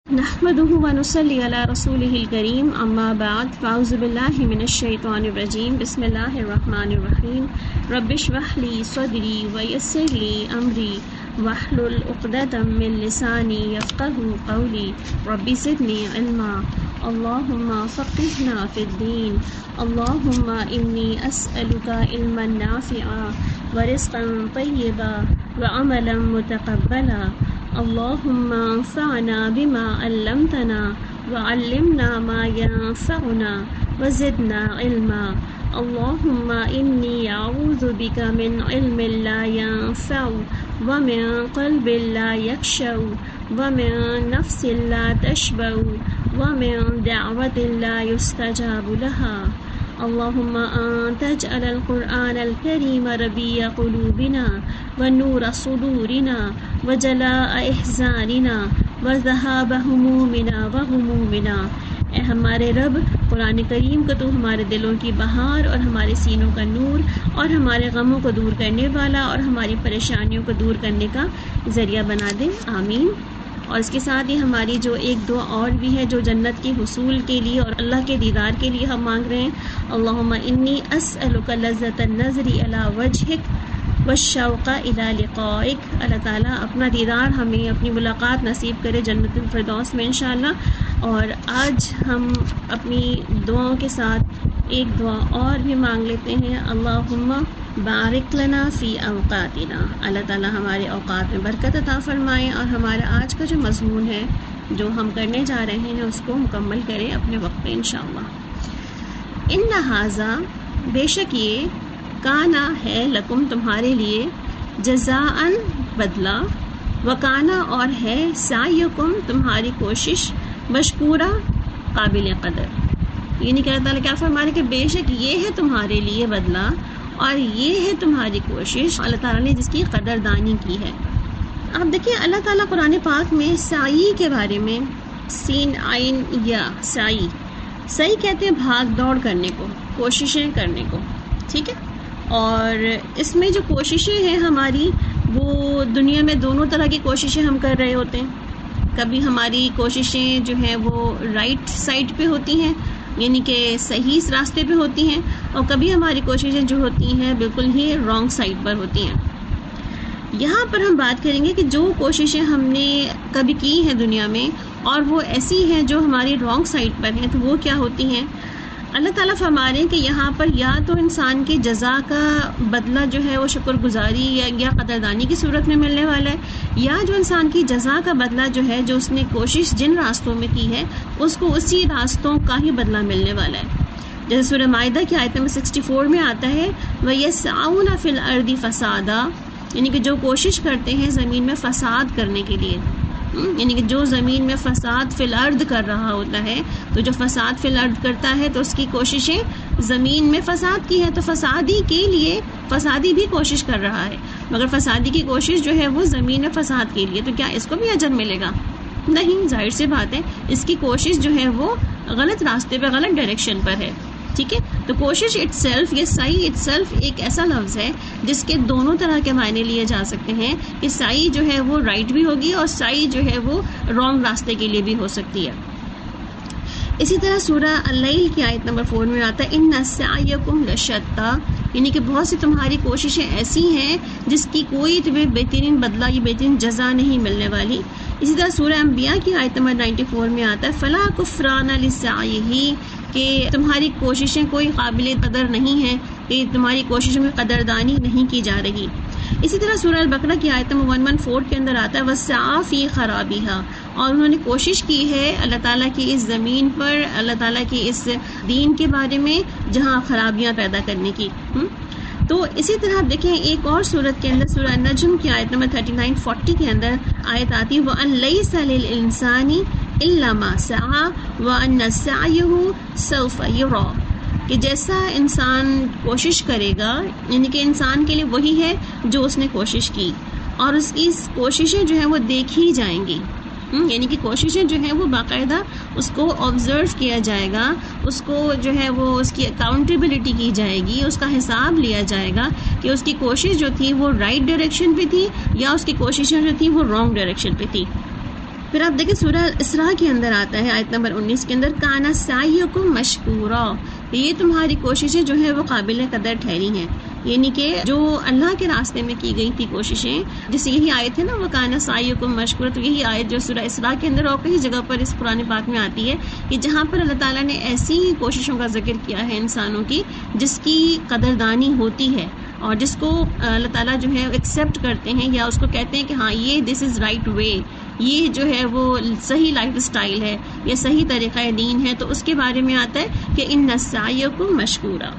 نحمده ونصلي على رسوله الكريم اما بعد فاعوذ بالله من الشيطان الرجيم بسم الله الرحمن الرحيم رب اشرح لي صدري ويسر لي امري واحلل عقدة من لساني يفقهوا قولي رب زدني علما اللهم فقهنا في الدين اللهم إني أسألك علما نافعا ورزقا طيبا وعملا متقبلا اللهم انفعنا بما علمتنا وعلمنا ما ينفعنا وزدنا علما اللهم إني أعوذ بك من علم لا ينفع ومن قلب لا يخشع ومن نفس لا تشبع ومن دعوة لا يستجاب لها اللهم أنت تجعل القرآن الكريم ربيع قلوبنا ونور صدورنا وجلاء احزاننا وذهاب همومنا وغمومنا۔ اے ہمارے رب، قرآن کریم کو تو ہمارے دلوں کی بہار اور ہمارے سینوں کا نور اور ہمارے غموں کو دور کرنے والا اور ہماری پریشانیوں کو دور کرنے کا ذریعہ بنا دے، آمین۔ اور اس کے ساتھ ہی ہماری جو ایک دعا اور بھی ہے جو جنت کے حصول کے لیے اور اللہ کے دیدار کے لیے ہم مانگ رہے ہیں، اللہم انی اسألک لذت النظر الی وجہک والشوق الی لقائک۔ اللہ تعالیٰ اپنا دیدار ہمیں، اپنی ملاقات نصیب کرے جنت الفردوس میں انشاءاللہ۔ اور آج ہم اپنی دعاؤں کے ساتھ ایک دعا اور بھی مانگ لیتے ہیں، اللہم بارک لنا فی اوقاتنا۔ اللہ تعالیٰ ہمارے اوقات میں برکت عطا فرمائے اور ہمارا آج کا جو مضمون ہے جو ہم کرنے جا رہے ہیں اس کو مکمل کریں اپنے وقت پہ انشاءاللہ۔ ان ھذا، بے شک یہ، کانا ہے، لکم تمہارے لیے، جزاءً بدلہ، وکانا اور ہے، سعیکم تمہاری کوشش، مشکورہ قابل قدر۔ یعنی کہ اللہ تعالیٰ کیا فرما رہے کہ بے شک یہ ہے تمہارے لیے بدلہ اور یہ ہے تمہاری کوشش، اللہ تعالیٰ نے جس کی قدردانی کی ہے۔ آپ دیکھیں اللہ تعالیٰ قرآن پاک میں سعی کے بارے میں، سین عین یا سعی کہتے ہیں بھاگ دوڑ کرنے کو، کوششیں کرنے کو، ٹھیک ہے۔ اور اس میں جو کوششیں ہیں ہماری، وہ دنیا میں دونوں طرح کی کوششیں ہم کر رہے ہوتے ہیں۔ کبھی ہماری کوششیں جو ہیں وہ رائٹ سائڈ پہ ہوتی ہیں، یعنی کہ صحیح راستے پہ ہوتی ہیں، اور کبھی ہماری کوششیں جو ہوتی ہیں بالکل ہی رانگ سائڈ پر ہوتی ہیں۔ یہاں پر ہم بات کریں گے کہ جو کوششیں ہم نے کبھی کی ہیں دنیا میں اور وہ ایسی ہیں جو ہماری رانگ سائڈ پر ہیں، تو وہ کیا ہوتی ہیں۔ اللہ تعالیٰ فرما رہے ہیں کہ یہاں پر یا تو انسان کے جزا کا بدلہ جو ہے وہ شکر گزاری یا قدردانی کی صورت میں ملنے والا ہے، یا جو انسان کی جزا کا بدلہ جو ہے، جو اس نے کوشش جن راستوں میں کی ہے اس کو اسی راستوں کا ہی بدلہ ملنے والا ہے۔ جیسے سورہ مائدہ کی آیت نمبر 64 میں آتا ہے، وَيَسْعَوْنَ فِي الْأَرْضِ فَسَادًا، یعنی کہ جو کوشش کرتے ہیں زمین میں فساد کرنے کے لیے، یعنی کہ جو زمین میں فساد فی الارض کر رہا ہوتا ہے، تو جو فساد فی الارض کرتا ہے تو اس کی کوششیں زمین میں فساد کی ہے، تو فسادی کے لیے فسادی بھی کوشش کر رہا ہے، مگر فسادی کی کوشش جو ہے وہ زمین میں فساد کے لیے، تو کیا اس کو بھی اجر ملے گا؟ نہیں، ظاہر سی بات ہے اس کی کوشش جو ہے وہ غلط راستے پہ، غلط ڈائریکشن پر ہے، ٹھیک ہے۔ تو کوشش اٹ سیلف، یہ سعی اٹ سیلف ایک ایسا لفظ ہے جس کے دونوں طرح کے معنی لیے جا سکتے ہیں، کہ سعی جو ہے وہ رائٹ بھی ہوگی اور سعی جو ہے وہ رانگ راستے کے لیے بھی ہو سکتی ہے۔ اسی طرح سورہ اللیل کی آیت نمبر 4 میں آتا ہے، ان سعیکم لشتی، یعنی کہ بہت سی تمہاری کوششیں ایسی ہیں جس کی کوئی تمہیں بہترین بدلہ یا بہترین جزا نہیں ملنے والی۔ اسی طرح سورہ انبیاء کی آیت نمبر 94 میں آتا ہے، فلا کفران لسعیہ، کہ تمہاری کوششیں کوئی قابل قدر نہیں ہیں، کہ تمہاری کوششوں میں قدردانی نہیں کی جا رہی۔ اسی طرح سورہ البقرہ کی آیت نمبر 114 کے اندر آتا ہے، وَسَعَىٰ فِي خَرَابِهَا، اور انہوں نے کوشش کی ہے اللہ تعالیٰ کی اس زمین پر، اللہ تعالیٰ کی اس دین کے بارے میں جہاں خرابیاں پیدا کرنے کی۔ تو اسی طرح دیکھیں ایک اور سورت کے اندر، سورہ النجم کی آیت نمبر 39-40 کے اندر آیت آتی ہے، وَأَن لَيْسَ لِلْإِنسَانِ إِلَّا مَا سَعَىٰ وَأَنَّ سَعْيَهُ سَوْفَ يُرَىٰ، کہ جیسا انسان کوشش کرے گا، یعنی کہ انسان کے لیے وہی ہے جو اس نے کوشش کی، اور اس کی کوششیں جو ہیں وہ دیکھی جائیں گی، یعنی کہ کوششیں جو ہیں وہ باقاعدہ اس کو آبزرو کیا جائے گا، اس کو جو ہے وہ اس کی اکاؤنٹیبلٹی کی جائے گی، اس کا حساب لیا جائے گا کہ اس کی کوشش جو تھی وہ رائٹ ڈائریکشن پہ تھی یا اس کی کوششیں جو تھی وہ رانگ ڈائریکشن پہ تھی۔ پھر آپ دیکھیں سورہ اسراء کے اندر آتا ہے آیت نمبر 19 کے اندر کانا سعیکم مشکورا، یہ تمہاری کوششیں جو ہیں وہ قابل قدر ٹھہری ہیں، یعنی کہ جو اللہ کے راستے میں کی گئی تھی کوششیں، جیسے یہی آیت ہے نا وہ کانا سعیکم مشکورا، تو یہی آیت جو سورہ اسراء کے اندر اور کئی جگہ پر اس قرآن پاک میں آتی ہے کہ جہاں پر اللہ تعالیٰ نے ایسی کوششوں کا ذکر کیا ہے انسانوں کی جس کی قدردانی ہوتی ہے اور جس کو اللہ تعالیٰ جو ہے ایکسیپٹ کرتے ہیں یا اس کو کہتے ہیں کہ ہاں یہ دس از رائٹ وے، یہ جو ہے وہ صحیح لائف اسٹائل ہے، یہ صحیح طریقہ دین ہے، تو اس کے بارے میں آتا ہے کہ ان سعیکم مشکورا۔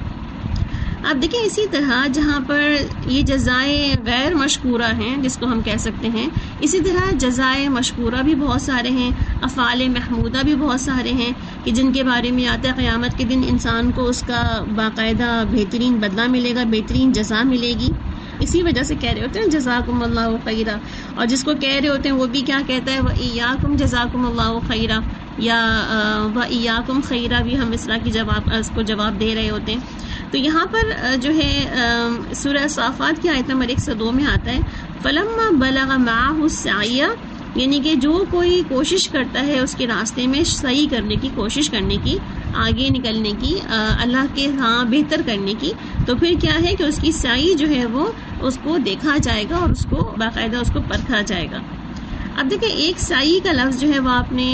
اب دیکھیں اسی طرح جہاں پر یہ جزائے غیر مشکورہ ہیں جس کو ہم کہہ سکتے ہیں، اسی طرح جزائے مشکورہ بھی بہت سارے ہیں، افعال محمودہ بھی بہت سارے ہیں کہ جن کے بارے میں آتا ہے قیامت کے دن انسان کو اس کا باقاعدہ بہترین بدلہ ملے گا، بہترین جزا ملے گی۔ اسی وجہ سے کہہ رہے ہوتے ہیں جزاکم اللہ خیرا، اور جس کو کہہ رہے ہوتے ہیں وہ بھی کیا کہتا ہے وَإِيَّاكُمْ جزاکم اللہ خیرا، یا وَإِيَّاكُمْ خیرا بھی ہم اسرا کی اس کو جواب دے رہے ہوتے ہیں۔ تو یہاں پر جو ہے سورہ صافات کی آیت نمبر 102 میں آتا ہے فَلَمَّا بَلَغَ مَعَهُ السَّعْيَ، یعنی کہ جو کوئی کوشش کرتا ہے اس کے راستے میں صحیح کرنے کی، کوشش کرنے کی، آگے نکلنے کی، اللہ کے ہاں بہتر کرنے کی، تو پھر کیا ہے کہ اس کی سعی جو ہے وہ اس کو دیکھا جائے گا اور اس کو باقاعدہ اس کو پرکھا جائے گا۔ اب دیکھیں ایک سعی کا لفظ جو ہے وہ آپ نے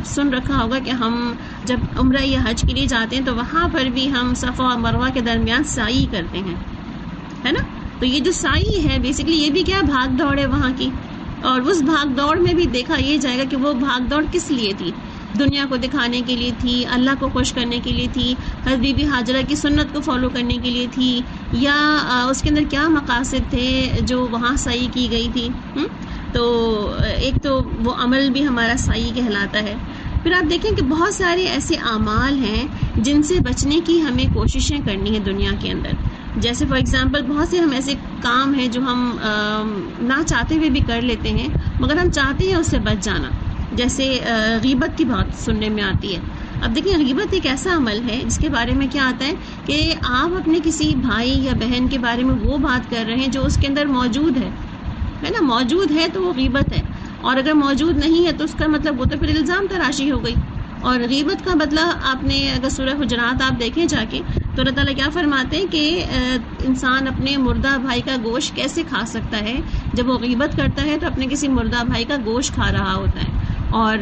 سن رکھا ہوگا کہ ہم جب عمرہ یا حج کے لیے جاتے ہیں تو وہاں پر بھی ہم صفا اور مروہ کے درمیان سعی کرتے ہیں، ہے نا؟ تو یہ جو سعی ہے بیسیکلی یہ بھی کیا بھاگ دوڑ ہے وہاں کی، اور اس بھاگ دوڑ میں بھی دیکھا یہ جائے گا کہ وہ بھاگ دوڑ کس لیے تھی، دنیا کو دکھانے کے لیے تھی، اللہ کو خوش کرنے کے لیے تھی، حضرت بی بی ہاجرہ کی سنت کو فالو کرنے کے لیے تھی، یا اس کے اندر کیا مقاصد تھے جو وہاں سعی کی گئی تھی۔ تو ایک تو وہ عمل بھی ہمارا سعی کہلاتا ہے۔ پھر آپ دیکھیں کہ بہت سارے ایسے اعمال ہیں جن سے بچنے کی ہمیں کوششیں کرنی ہیں دنیا کے اندر، جیسے فار ایگزامپل بہت سے ہم ایسے کام ہیں جو ہم نہ چاہتے ہوئے بھی کر لیتے ہیں مگر ہم چاہتے ہیں اس سے بچ جانا، جیسے غیبت کی بات سننے میں آتی ہے۔ اب دیکھیں غیبت ایک ایسا عمل ہے جس کے بارے میں کیا آتا ہے کہ آپ اپنے کسی بھائی یا بہن کے بارے میں وہ بات کر رہے ہیں جو اس کے اندر موجود ہے نا، موجود ہے تو وہ غیبت ہے، اور اگر موجود نہیں ہے تو اس کا مطلب وہ تو پھر الزام تراشی ہو گئی۔ اور غیبت کا بدلہ آپ نے اگر سورہ حجرات آپ دیکھیں جا کے تو اللہ تعالیٰ کیا فرماتے ہیں کہ انسان اپنے مردہ بھائی کا گوشت کیسے کھا سکتا ہے، جب وہ غیبت کرتا ہے تو اپنے کسی مردہ بھائی کا گوشت کھا رہا ہوتا ہے۔ اور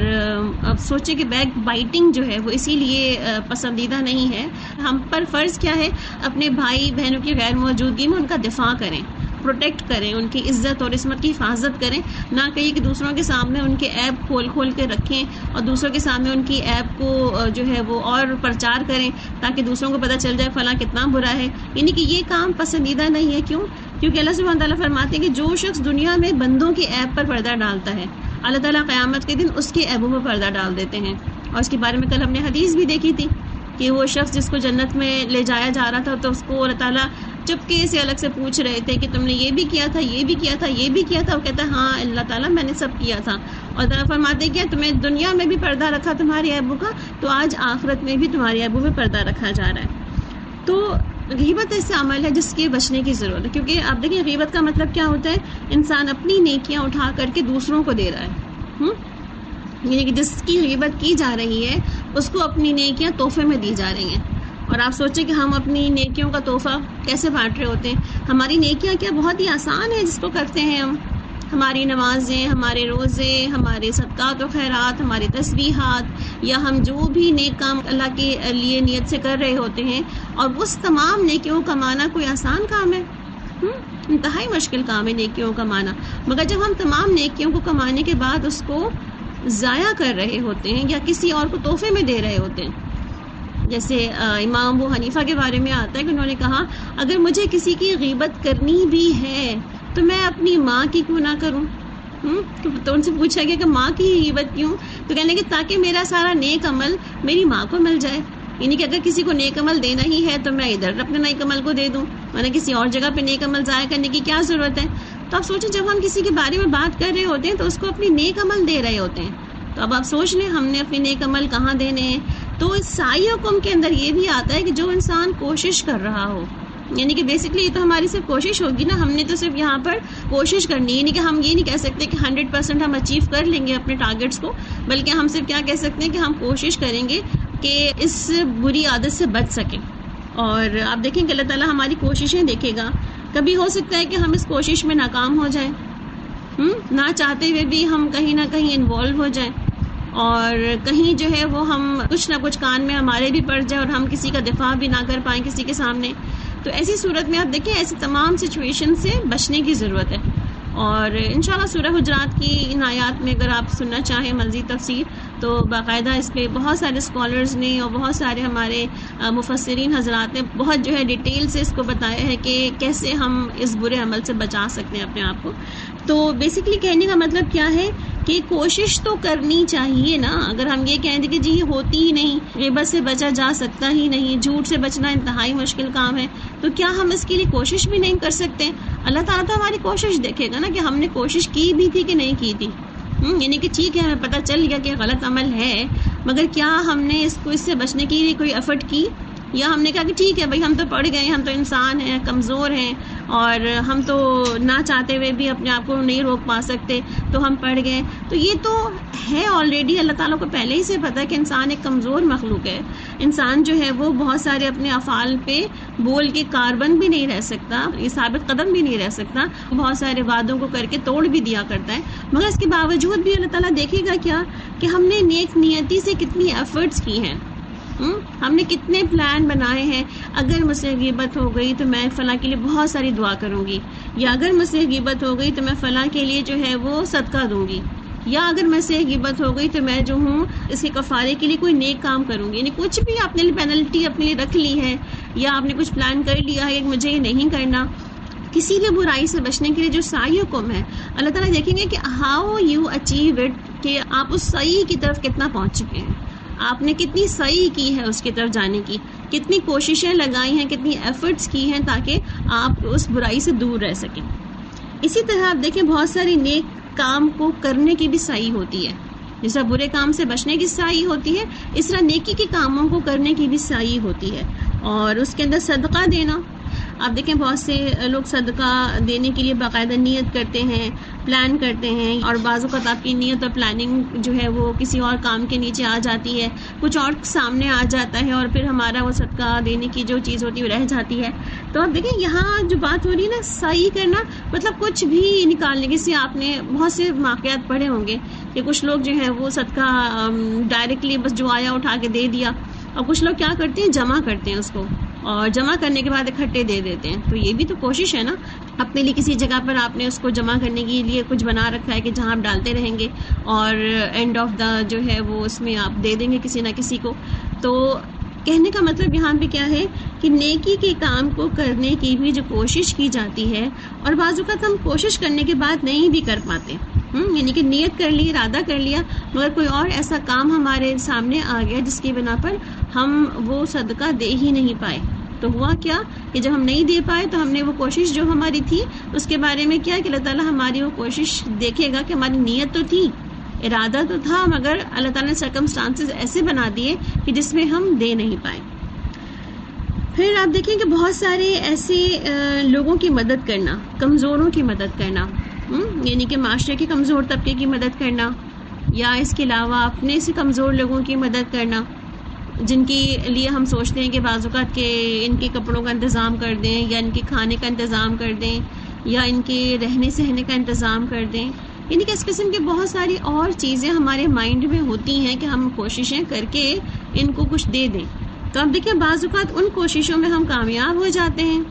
اب سوچے کہ بیک بائٹنگ جو ہے وہ اسی لیے پسندیدہ نہیں ہے۔ ہم پر فرض کیا ہے اپنے بھائی بہنوں کی غیر موجودگی میں ان کا دفاع کریں، پروٹیکٹ کریں، ان کی عزت اور عصمت کی حفاظت کریں، نہ کہیں کہ دوسروں کے سامنے ان کے عیب کھول کھول کے رکھیں اور دوسروں کے سامنے ان کی عیب کو جو ہے وہ اور پرچار کریں تاکہ دوسروں کو پتہ چل جائے فلاں کتنا برا ہے۔ یعنی کہ یہ کام پسندیدہ نہیں ہے۔ کیوں؟ کیونکہ اللہ سبحانہ تعالیٰ فرماتے ہیں کہ جو شخص دنیا میں بندوں کے عیب پر پردہ ڈالتا ہے اللہ تعالیٰ قیامت کے دن اس کے عیبوں پر پردہ ڈال دیتے ہیں۔ اور اس کے بارے میں کل ہم نے حدیث بھی دیکھی تھی کہ وہ شخص جس کو جنت میں لے جایا جا رہا تھا تو اس کو اللہ تعالیٰ چپکے سے الگ سے پوچھ رہے تھے کہ تم نے یہ بھی کیا تھا، یہ بھی کیا تھا، یہ بھی کیا تھا، وہ کہتا ہے ہاں اللہ تعالیٰ میں نے سب کیا تھا۔ اور تعالیٰ فرماتے کیا تمہیں دنیا میں بھی پردہ رکھا تمہارے عیبوں کا تو آج آخرت میں بھی تمہارے عیبوں میں پردہ رکھا جا رہا ہے۔ تو غیبت ایسا عمل ہے جس کے بچنے کی ضرورت ہے، کیونکہ آپ دیکھیں غیبت کا مطلب کیا ہوتا ہے، انسان اپنی نیکیاں اٹھا کر کے دوسروں کو دے رہا ہے۔ یعنی کہ جس کی غیبت کی جا رہی ہے اس کو اپنی نیکیاں تحفے میں دی جا رہی ہیں۔ اور آپ سوچیں کہ ہم اپنی نیکیوں کا تحفہ کیسے بانٹ رہے ہوتے ہیں۔ ہماری نیکیاں کیا بہت ہی آسان ہے جس کو کرتے ہیں ہم، ہماری نمازیں، ہمارے روزے، ہمارے صدقات و خیرات، ہماری تسبیحات، یا ہم جو بھی نیک کام اللہ کے لیے نیت سے کر رہے ہوتے ہیں، اور اس تمام نیکیوں کا مانا کوئی آسان کام ہے؟ انتہائی مشکل کام ہے نیکیوں کا مانا۔ مگر جب ہم تمام نیکیوں کو کمانے کے بعد اس کو ضائع کر رہے ہوتے ہیں یا کسی اور کو تحفے میں دے رہے ہوتے ہیں، جیسے امام ابو حنیفہ کے بارے میں آتا ہے کہ انہوں نے کہا اگر مجھے کسی کی غیبت کرنی بھی ہے تو میں اپنی ماں کی کیوں نہ کروں؟ تو ان سے پوچھا گیا کہ ماں کی غیبت کیوں؟ تو کہنے کہ تاکہ میرا سارا نیک عمل میری ماں کو مل جائے۔ یعنی کہ اگر کسی کو نیک عمل دینا ہی ہے تو میں ادھر اپنے نیک عمل کو دے دوں، ورنہ کسی اور جگہ پہ نیک عمل ضائع کرنے کی کیا ضرورت ہے؟ تو آپ سوچیں جب ہم کسی کے بارے میں بات کر رہے ہوتے ہیں تو اس کو اپنی نیک عمل دے رہے ہوتے ہیں، تو اب آپ سوچ لیں ہم نے اپنے نیک عمل کہاں دینے ہیں۔ تو اس سعی حکم کے اندر یہ بھی آتا ہے کہ جو انسان کوشش کر رہا ہو، یعنی کہ بیسکلی یہ تو ہماری صرف کوشش ہوگی نا. ہم نے تو صرف یہاں پر کوشش کرنی ہے, یعنی کہ ہم یہ نہیں کہہ سکتے کہ 100% ہم اچیو کر لیں گے اپنے ٹارگیٹس کو, بلکہ ہم صرف کیا کہہ سکتے ہیں کہ ہم کوشش کریں گے کہ اس بری عادت سے بچ سکیں. اور آپ دیکھیں کہ اللہ تعالیٰ ہماری کوششیں دیکھے گا. کبھی ہو سکتا ہے کہ ہم اس کوشش میں ناکام ہو جائیں, نہ چاہتے ہوئے بھی ہم کہیں نہ کہیں انوالو ہو جائیں, اور کہیں جو ہے وہ ہم کچھ نہ کچھ کان میں ہمارے بھی پڑ جائے اور ہم کسی کا دفاع بھی نہ کر پائیں کسی کے سامنے. تو ایسی صورت میں آپ دیکھیں ایسی تمام سچویشن سے بچنے کی ضرورت ہے. اور انشاءاللہ سورہ حجرات کی ان آیات میں اگر آپ سننا چاہیں مزید تفسیر تو باقاعدہ اس پہ بہت سارے اسکالرز نے اور بہت سارے ہمارے مفسرین حضرات نے بہت جو ہے ڈیٹیل سے اس کو بتایا ہے کہ کیسے ہم اس برے عمل سے بچا سکتے ہیں اپنے آپ کو. تو بیسکلی کہنے کا مطلب کیا ہے کہ کوشش تو کرنی چاہیے نا. اگر ہم یہ کہیں کہ جی ہوتی ہی نہیں, غیبت سے بچا جا سکتا ہی نہیں, جھوٹ سے بچنا انتہائی مشکل کام ہے, تو کیا ہم اس کے لیے کوشش بھی نہیں کر سکتے؟ اللہ تعالیٰ تو ہماری کوشش دیکھے گا نا کہ ہم نے کوشش کی بھی تھی کہ نہیں کی تھی. یعنی کہ ٹھیک ہے ہمیں پتہ چل گیا کہ غلط عمل ہے, مگر کیا ہم نے اس سے بچنے کے لیے کوئی ایفرٹ کی, یا ہم نے کہا کہ ٹھیک ہے بھائی ہم تو پڑھ گئے, ہم تو انسان ہیں, کمزور ہیں, اور ہم تو نہ چاہتے ہوئے بھی اپنے آپ کو نہیں روک پا سکتے تو ہم پڑھ گئے. تو یہ تو ہے آلریڈی, اللہ تعالیٰ کو پہلے ہی سے پتہ ہے کہ انسان ایک کمزور مخلوق ہے. انسان جو ہے وہ بہت سارے اپنے افعال پہ بول کے کاربند بھی نہیں رہ سکتا, یہ ثابت قدم بھی نہیں رہ سکتا, بہت سارے وعدوں کو کر کے توڑ بھی دیا کرتا ہے. مگر اس کے باوجود بھی اللہ تعالیٰ دیکھے گا کیا کہ ہم نے نیک نیتی سے کتنی ایفرٹس کی ہیں, ہم نے کتنے پلان بنائے ہیں. اگر مجھ سے غیبت ہو گئی تو میں فلاں کے لیے بہت ساری دعا کروں گی, یا اگر مجھ سے غیبت ہو گئی تو میں فلاں کے لیے جو ہے وہ صدقہ دوں گی, یا اگر مجھ سے غیبت ہو گئی تو میں جو ہوں اس کے کفارے کے لیے کوئی نیک کام کروں گی. یعنی کچھ بھی آپ نے پینلٹی اپنے لیے رکھ لی ہے, یا آپ نے کچھ پلان کر لیا ہے کہ مجھے یہ نہیں کرنا. کسی بھی برائی سے بچنے کے لیے جو سعی حکم ہے, اللہ تعالیٰ دیکھیں گے کہ ہاؤ یو اچیو اٹ, کہ آپ اس سعی کی طرف کتنا پہنچ چکے ہیں, آپ نے کتنی سعی کی ہے اس کی طرف جانے کی, کتنی کوششیں لگائی ہیں, کتنی ایفرٹس کی ہیں تاکہ آپ اس برائی سے دور رہ سکیں. اسی طرح آپ دیکھیں بہت ساری نیک کام کو کرنے کی بھی سعی ہوتی ہے. جس طرح برے کام سے بچنے کی سعی ہوتی ہے, اس طرح نیکی کے کاموں کو کرنے کی بھی سعی ہوتی ہے. اور اس کے اندر صدقہ دینا, آپ دیکھیں بہت سے لوگ صدقہ دینے کے لیے باقاعدہ نیت کرتے ہیں, پلان کرتے ہیں, اور بعض اوقات آپ کی نیت اور پلاننگ جو ہے وہ کسی اور کام کے نیچے آ جاتی ہے, کچھ اور سامنے آ جاتا ہے, اور پھر ہمارا وہ صدقہ دینے کی جو چیز ہوتی ہے وہ رہ جاتی ہے. تو آپ دیکھیں یہاں جو بات ہو رہی ہے نا صحیح کرنا, مطلب کچھ بھی نکالنے کی. سے آپ نے بہت سے واقعات پڑھے ہوں گے کہ کچھ لوگ جو ہیں وہ صدقہ ڈائریکٹلی بس جو آیا اٹھا کے دے دیا, اور کچھ لوگ کیا کرتے ہیں جمع کرتے ہیں اس کو, اور جمع کرنے کے بعد اکٹھے دے دیتے ہیں. تو یہ بھی تو کوشش ہے نا, اپنے لیے کسی جگہ پر آپ نے اس کو جمع کرنے کے لیے کچھ بنا رکھا ہے کہ جہاں آپ ڈالتے رہیں گے, اور اینڈ آف دا جو ہے وہ اس میں آپ دے دیں گے کسی نہ کسی کو. تو کہنے کا مطلب یہاں پہ کیا ہے کہ نیکی کے کام کو کرنے کی بھی جو کوشش کی جاتی ہے, اور بعض اوقات ہم کوشش کرنے کے بعد نہیں بھی کر پاتے, یعنی کہ نیت کر لی, ارادہ کر لیا, مگر کوئی اور ایسا کام ہمارے سامنے آ گیا جس کی بنا پر ہم وہ صدقہ دے ہی نہیں پائے. تو ہوا کیا کہ جب ہم نہیں دے پائے تو ہم نے وہ کوشش جو ہماری تھی اس کے بارے میں کیا کہ اللہ تعالیٰ ہماری وہ کوشش دیکھے گا کہ ہماری نیت تو تھی, ارادہ تو تھا, مگر اللہ تعالیٰ نے سرکمسٹانسز ایسے بنا دیے کہ جس میں ہم دے نہیں پائے. پھر آپ دیکھیں کہ بہت سارے ایسے لوگوں کی مدد کرنا, کمزوروں کی مدد کرنا, یعنی کہ معاشرے کے کمزور طبقے کی مدد کرنا, یا اس کے علاوہ اپنے سے کمزور لوگوں کی مدد کرنا جن کے لیے ہم سوچتے ہیں کہ بعض اوقات کہ ان کے کپڑوں کا انتظام کر دیں, یا ان کے کھانے کا انتظام کر دیں, یا ان کے رہنے سہنے کا انتظام کر دیں. یعنی کہ اس قسم کی بہت ساری اور چیزیں ہمارے مائنڈ میں ہوتی ہیں کہ ہم کوششیں کر کے ان کو کچھ دے دیں. تو اب دیکھیں بعض اوقات ان کوششوں میں ہم کامیاب ہو جاتے ہیں,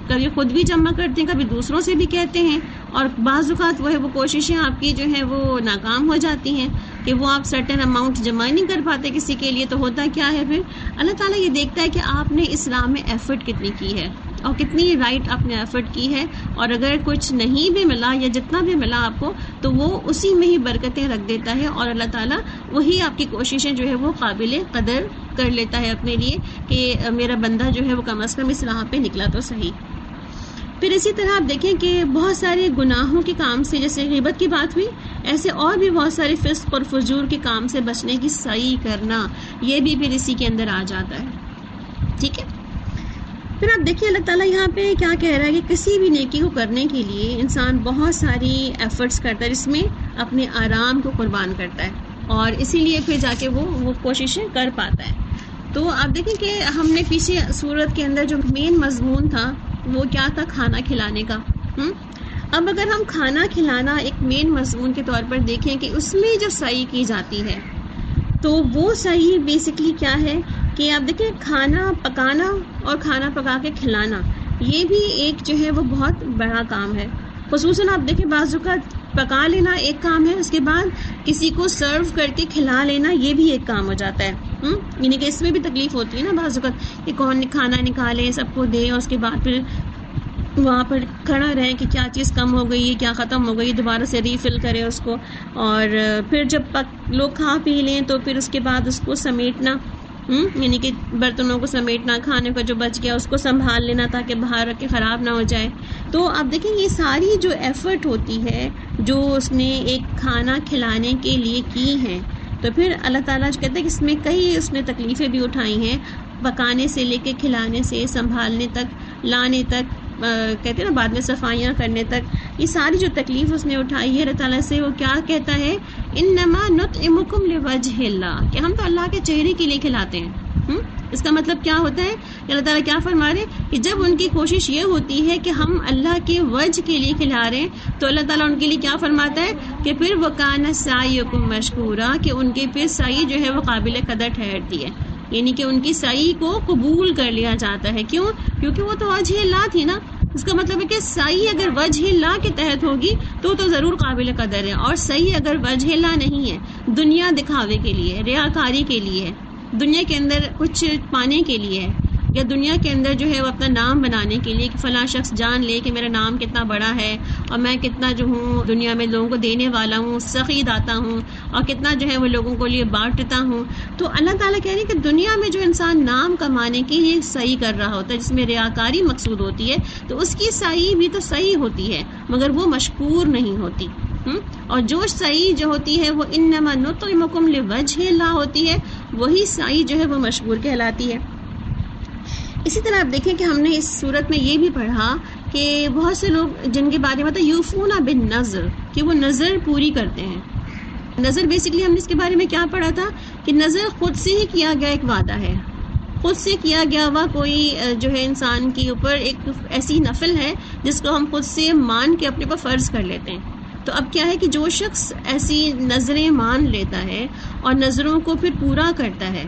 کبھی خود بھی جمع کرتے ہیں, کبھی دوسروں سے بھی کہتے ہیں, اور بعض اوقات وہ کوششیں آپ کی جو ہیں وہ ناکام ہو جاتی ہیں کہ وہ آپ سرٹن اماؤنٹ جمع نہیں کر پاتے کسی کے لیے. تو ہوتا کیا ہے پھر اللہ تعالیٰ یہ دیکھتا ہے کہ آپ نے اس راہ میں ایفرٹ کتنی کی ہے اور کتنی رائٹ آپ نے ایفرٹ کی ہے, اور اگر کچھ نہیں بھی ملا یا جتنا بھی ملا آپ کو تو وہ اسی میں ہی برکتیں رکھ دیتا ہے, اور اللہ تعالیٰ وہی آپ کی کوششیں جو ہے وہ قابل قدر کر لیتا ہے اپنے لیے کہ میرا بندہ جو ہے وہ کم از کم اس راہ پہ نکلا تو صحیح. پھر اسی طرح آپ دیکھیں کہ بہت سارے گناہوں کے کام سے, جیسے غیبت کی بات ہوئی, ایسے اور بھی بہت سارے فسق اور فجور کے کام سے بچنے کی سعی کرنا, یہ بھی پھر اسی کے اندر آ جاتا ہے. ٹھیک ہے. پھر آپ دیکھیں اللہ تعالیٰ یہاں پہ کیا کہہ رہا ہے کہ کسی بھی نیکی کو کرنے کے لیے انسان بہت ساری ایفرٹس کرتا ہے، جس میں اپنے آرام کو قربان کرتا ہے، اور اسی لیے پھر جا کے وہ کوششیں کر پاتا ہے۔ تو آپ دیکھیں کہ ہم نے پیچھے سورت کے اندر جو مین مضمون تھا وہ کیا تھا، کھانا کھلانے کا۔ اب اگر ہم کھانا کھلانا ایک مین مضمون کے طور پر دیکھیں کہ اس میں جو سعی کی جاتی ہے، تو وہ سعی بیسکلی کیا ہے کہ آپ دیکھیں کھانا پکانا اور کھانا پکا کے کھلانا، یہ بھی ایک جو ہے وہ بہت بڑا کام ہے۔ خصوصاً آپ دیکھیں بعض اوقات پکا لینا ایک کام ہے، اس کے بعد کسی کو سرو کر کے کھلا لینا یہ بھی ایک کام ہو جاتا ہے۔ یعنی کہ اس میں بھی تکلیف ہوتی ہے نا بعض اوقات کہ کون کھانا نکالے، سب کو دے، اور اس کے بعد پھر وہاں پر کھڑا رہے کہ کیا چیز کم ہو گئی ہے، کیا ختم ہو گئی، دوبارہ سے ریفل کرے اس کو، اور پھر جب لوگ کھا پی لیں تو پھر اس کے بعد اس کو سمیٹنا، یعنی کہ برتنوں کو سمیٹنا، کھانے کا جو بچ گیا اس کو سنبھال لینا تاکہ باہر رکھ کے خراب نہ ہو جائے۔ تو آپ دیکھیں یہ ساری جو ایفرٹ ہوتی ہے جو اس نے ایک کھانا کھلانے کے لیے کی ہیں، تو پھر اللہ تعالیٰ جو کہتے ہیں کہ اس میں کئی اس نے تکلیفیں بھی اٹھائی ہیں، پکانے سے لے کے کھلانے سے، سنبھالنے تک، لانے تک، کہتے ہیں نا بعد میں صفائیاں کرنے تک، یہ ساری جو تکلیف اس نے اٹھائی ہے اللہ تعالیٰ سے، وہ کیا کہتا ہے، انما نطعمکم لوجہ اللہ، کہ ہم تو اللہ کے چہرے کے لیے کھلاتے ہیں۔ اس کا مطلب کیا ہوتا ہے کہ اللہ تعالیٰ کیا فرما رہے ہیں کہ جب ان کی کوشش یہ ہوتی ہے کہ ہم اللہ کے وجہ کے لیے کھلا رہے ہیں، تو اللہ تعالیٰ ان کے لیے کیا فرماتا ہے کہ پھر وَكَانَ سَعْيُكُمْ مَشْكُورًا، کہ ان کے پھر سعی جو ہے وہ قابل قدر ٹھہرتی ہے، یعنی کہ ان کی سعی کو قبول کر لیا جاتا ہے۔ کیوں؟ کیونکہ وہ تو وجہ اللہ تھی نا۔ اس کا مطلب ہے کہ سعی اگر وجہ اللہ کے تحت ہوگی تو ضرور قابل قدر ہے، اور سعی اگر وجہ اللہ نہیں ہے، دنیا دکھاوے کے لیے، ریاکاری کے لیے، دنیا کے اندر کچھ پانے کے لیے، یا دنیا کے اندر جو ہے وہ اپنا نام بنانے کے لیے کہ فلاں شخص جان لے کہ میرا نام کتنا بڑا ہے اور میں کتنا جو ہوں دنیا میں لوگوں کو دینے والا ہوں، سخی داتا ہوں، اور کتنا جو ہے وہ لوگوں کو لیے بانٹتا ہوں، تو اللہ تعالیٰ کہہ رہے ہیں کہ دنیا میں جو انسان نام کمانے کے لیے سعی کر رہا ہوتا ہے، جس میں ریاکاری مقصود ہوتی ہے، تو اس کی سعی بھی تو صحیح ہوتی ہے مگر وہ مشکور نہیں ہوتی۔ اور جو سعی جو ہوتی ہے وہ انما نطعمکم لوجہ اللہ ہوتی ہے، وہی سعی جو ہے وہ مشکور کہلاتی ہے۔ اسی طرح آپ دیکھیں کہ ہم نے اس صورت میں یہ بھی پڑھا کہ بہت سے لوگ جن کے بارے میں یوفون بالنذر، کہ وہ نظر پوری کرتے ہیں۔ نظر بیسکلی ہم نے اس کے بارے میں کیا پڑھا تھا کہ نظر خود سے ہی کیا گیا ایک وعدہ ہے، خود سے کیا گیا ہوا کوئی جو ہے انسان کے اوپر ایک ایسی نفل ہے جس کو ہم خود سے مان کے اپنے پر فرض کر لیتے ہیں۔ تو اب کیا ہے کہ جو شخص ایسی نظریں مان لیتا ہے اور نظروں کو پھر پورا کرتا ہے،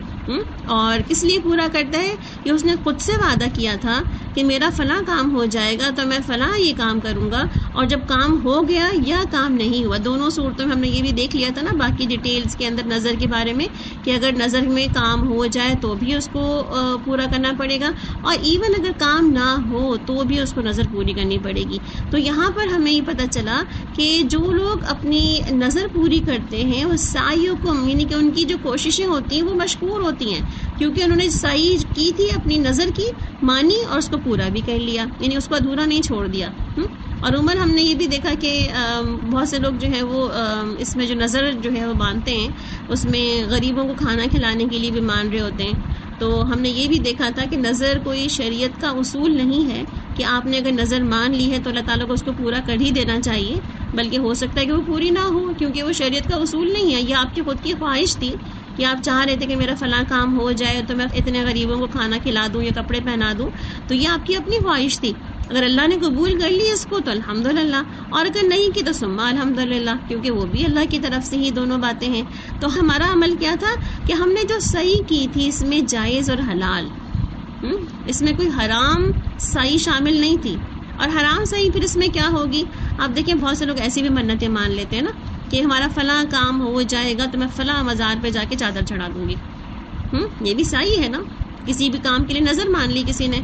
اور کس لیے پورا کرتا ہے کہ اس نے خود سے وعدہ کیا تھا کہ میرا فلاں کام ہو جائے گا تو میں فلاں یہ کام کروں گا، اور جب کام ہو گیا یا کام نہیں ہوا، دونوں صورتوں میں ہم نے یہ بھی دیکھ لیا تھا نا باقی ڈیٹیلز کے اندر نظر کے بارے میں، کہ اگر نظر میں کام ہو جائے تو بھی اس کو پورا کرنا پڑے گا، اور ایون اگر کام نہ ہو تو بھی اس کو نظر پوری کرنی پڑے گی۔ تو یہاں پر ہمیں یہ پتہ چلا کہ جو لوگ اپنی نظر پوری کرتے ہیں وہ سعیوں کو، یعنی کہ ان کی جو کوششیں ہوتی ہیں وہ مشکور ہوتی ہیں، کیونکہ انہوں نے سعی کی تھی اپنی نظر کی، مانی اور اس کو پورا بھی کر لیا، یعنی اس کو ادھورا نہیں چھوڑ دیا۔ اور عمر ہم نے یہ بھی دیکھا کہ بہت سے لوگ جو ہے وہ اس میں جو نظر جو ہے وہ باندھتے ہیں اس میں غریبوں کو کھانا کھلانے کے لیے بھی مان رہے ہوتے ہیں۔ تو ہم نے یہ بھی دیکھا تھا کہ نظر کوئی شریعت کا اصول نہیں ہے کہ آپ نے اگر نظر مان لی ہے تو اللہ تعالیٰ کو اس کو پورا کر ہی دینا چاہیے، بلکہ ہو سکتا ہے کہ وہ پوری نہ ہو، کیونکہ وہ شریعت کا اصول نہیں ہے، یہ آپ کی خود کی خواہش تھی کہ آپ چاہ رہے تھے کہ میرا فلاں کام ہو جائے تو میں اتنے غریبوں کو کھانا کھلا دوں یا کپڑے پہنا دوں، تو یہ آپ کی اپنی خواہش تھی۔ اگر اللہ نے قبول کر لی اس کو تو الحمدللہ، اور اگر نہیں کی تو ثم الحمدللہ، کیونکہ وہ بھی اللہ کی طرف سے ہی دونوں باتیں ہیں۔ تو ہمارا عمل کیا تھا کہ ہم نے جو صحیح کی تھی اس میں جائز اور حلال، اس میں کوئی حرام صحیح شامل نہیں تھی۔ اور حرام صحیح پھر اس میں کیا ہوگی، آپ دیکھیں بہت سے لوگ ایسی بھی منتیں مان لیتے ہیں نا کہ ہمارا فلاں کام ہو جائے گا تو میں فلاں مزار پہ جا کے چادر چڑھا دوں گی، یہ بھی صحیح ہے نا، کسی بھی کام کے لیے نظر مان لی کسی نے،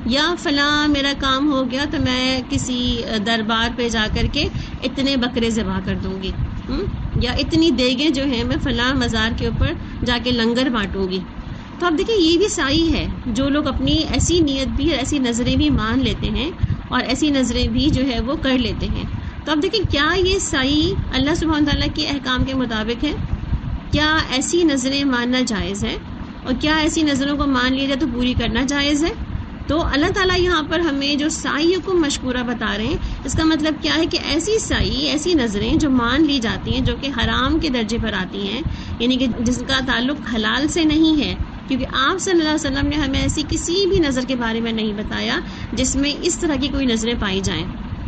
یا فلاں میرا کام ہو گیا تو میں کسی دربار پہ جا کر کے اتنے بکرے ذبح کر دوں گی، یا اتنی دیگیں جو ہیں میں فلاں مزار کے اوپر جا کے لنگر بانٹوں گی۔ تو اب دیکھیں یہ بھی صحیح ہے، جو لوگ اپنی ایسی نیت بھی اور ایسی نظریں بھی مان لیتے ہیں اور ایسی نظریں بھی جو ہے وہ کر لیتے ہیں۔ تو اب دیکھیں کیا یہ صحیح اللہ سبحانہ تعالیٰ کے احکام کے مطابق ہے؟ کیا ایسی نظریں ماننا جائز ہے؟ اور کیا ایسی نظروں کو مان لیا جائے تو پوری کرنا جائز ہے؟ تو اللہ تعالیٰ یہاں پر ہمیں جو سعیکم مشکورہ بتا رہے ہیں، اس کا مطلب کیا ہے کہ ایسی سعی، ایسی نظریں جو مان لی جاتی ہیں، جو کہ حرام کے درجے پر آتی ہیں، یعنی کہ جس کا تعلق حلال سے نہیں ہے، کیونکہ آپ صلی اللہ علیہ وسلم نے ہمیں ایسی کسی بھی نظر کے بارے میں نہیں بتایا جس میں اس طرح کی کوئی نظریں پائی جائیں،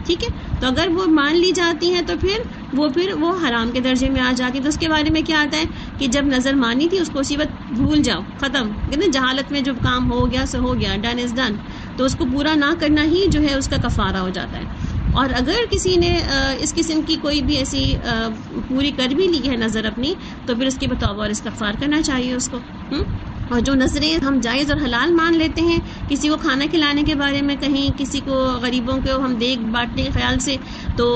ٹھیک ہے. تو اگر وہ مان لی جاتی ہیں تو پھر وہ حرام کے درجے میں آ جاتی ہے. تو اس کے بارے میں کیا آتا ہے کہ جب نظر مانی تھی اس کو اسی وقت بھول جاؤ، ختم، کہتے ہیں جہالت میں جو کام ہو گیا سو ہو گیا، ڈن از ڈن. تو اس کو پورا نہ کرنا ہی جو ہے اس کا کفارہ ہو جاتا ہے. اور اگر کسی نے اس قسم کی کوئی بھی ایسی پوری کر بھی لی ہے نظر اپنی، تو پھر اس کی بتوبہ اور استغفار کرنا چاہیے اس کو. اور جو نظریں ہم جائز اور حلال مان لیتے ہیں، کسی کو کھانا کھلانے کے بارے میں کہیں، کسی کو غریبوں کو ہم دیکھ بانٹنے کے خیال سے، تو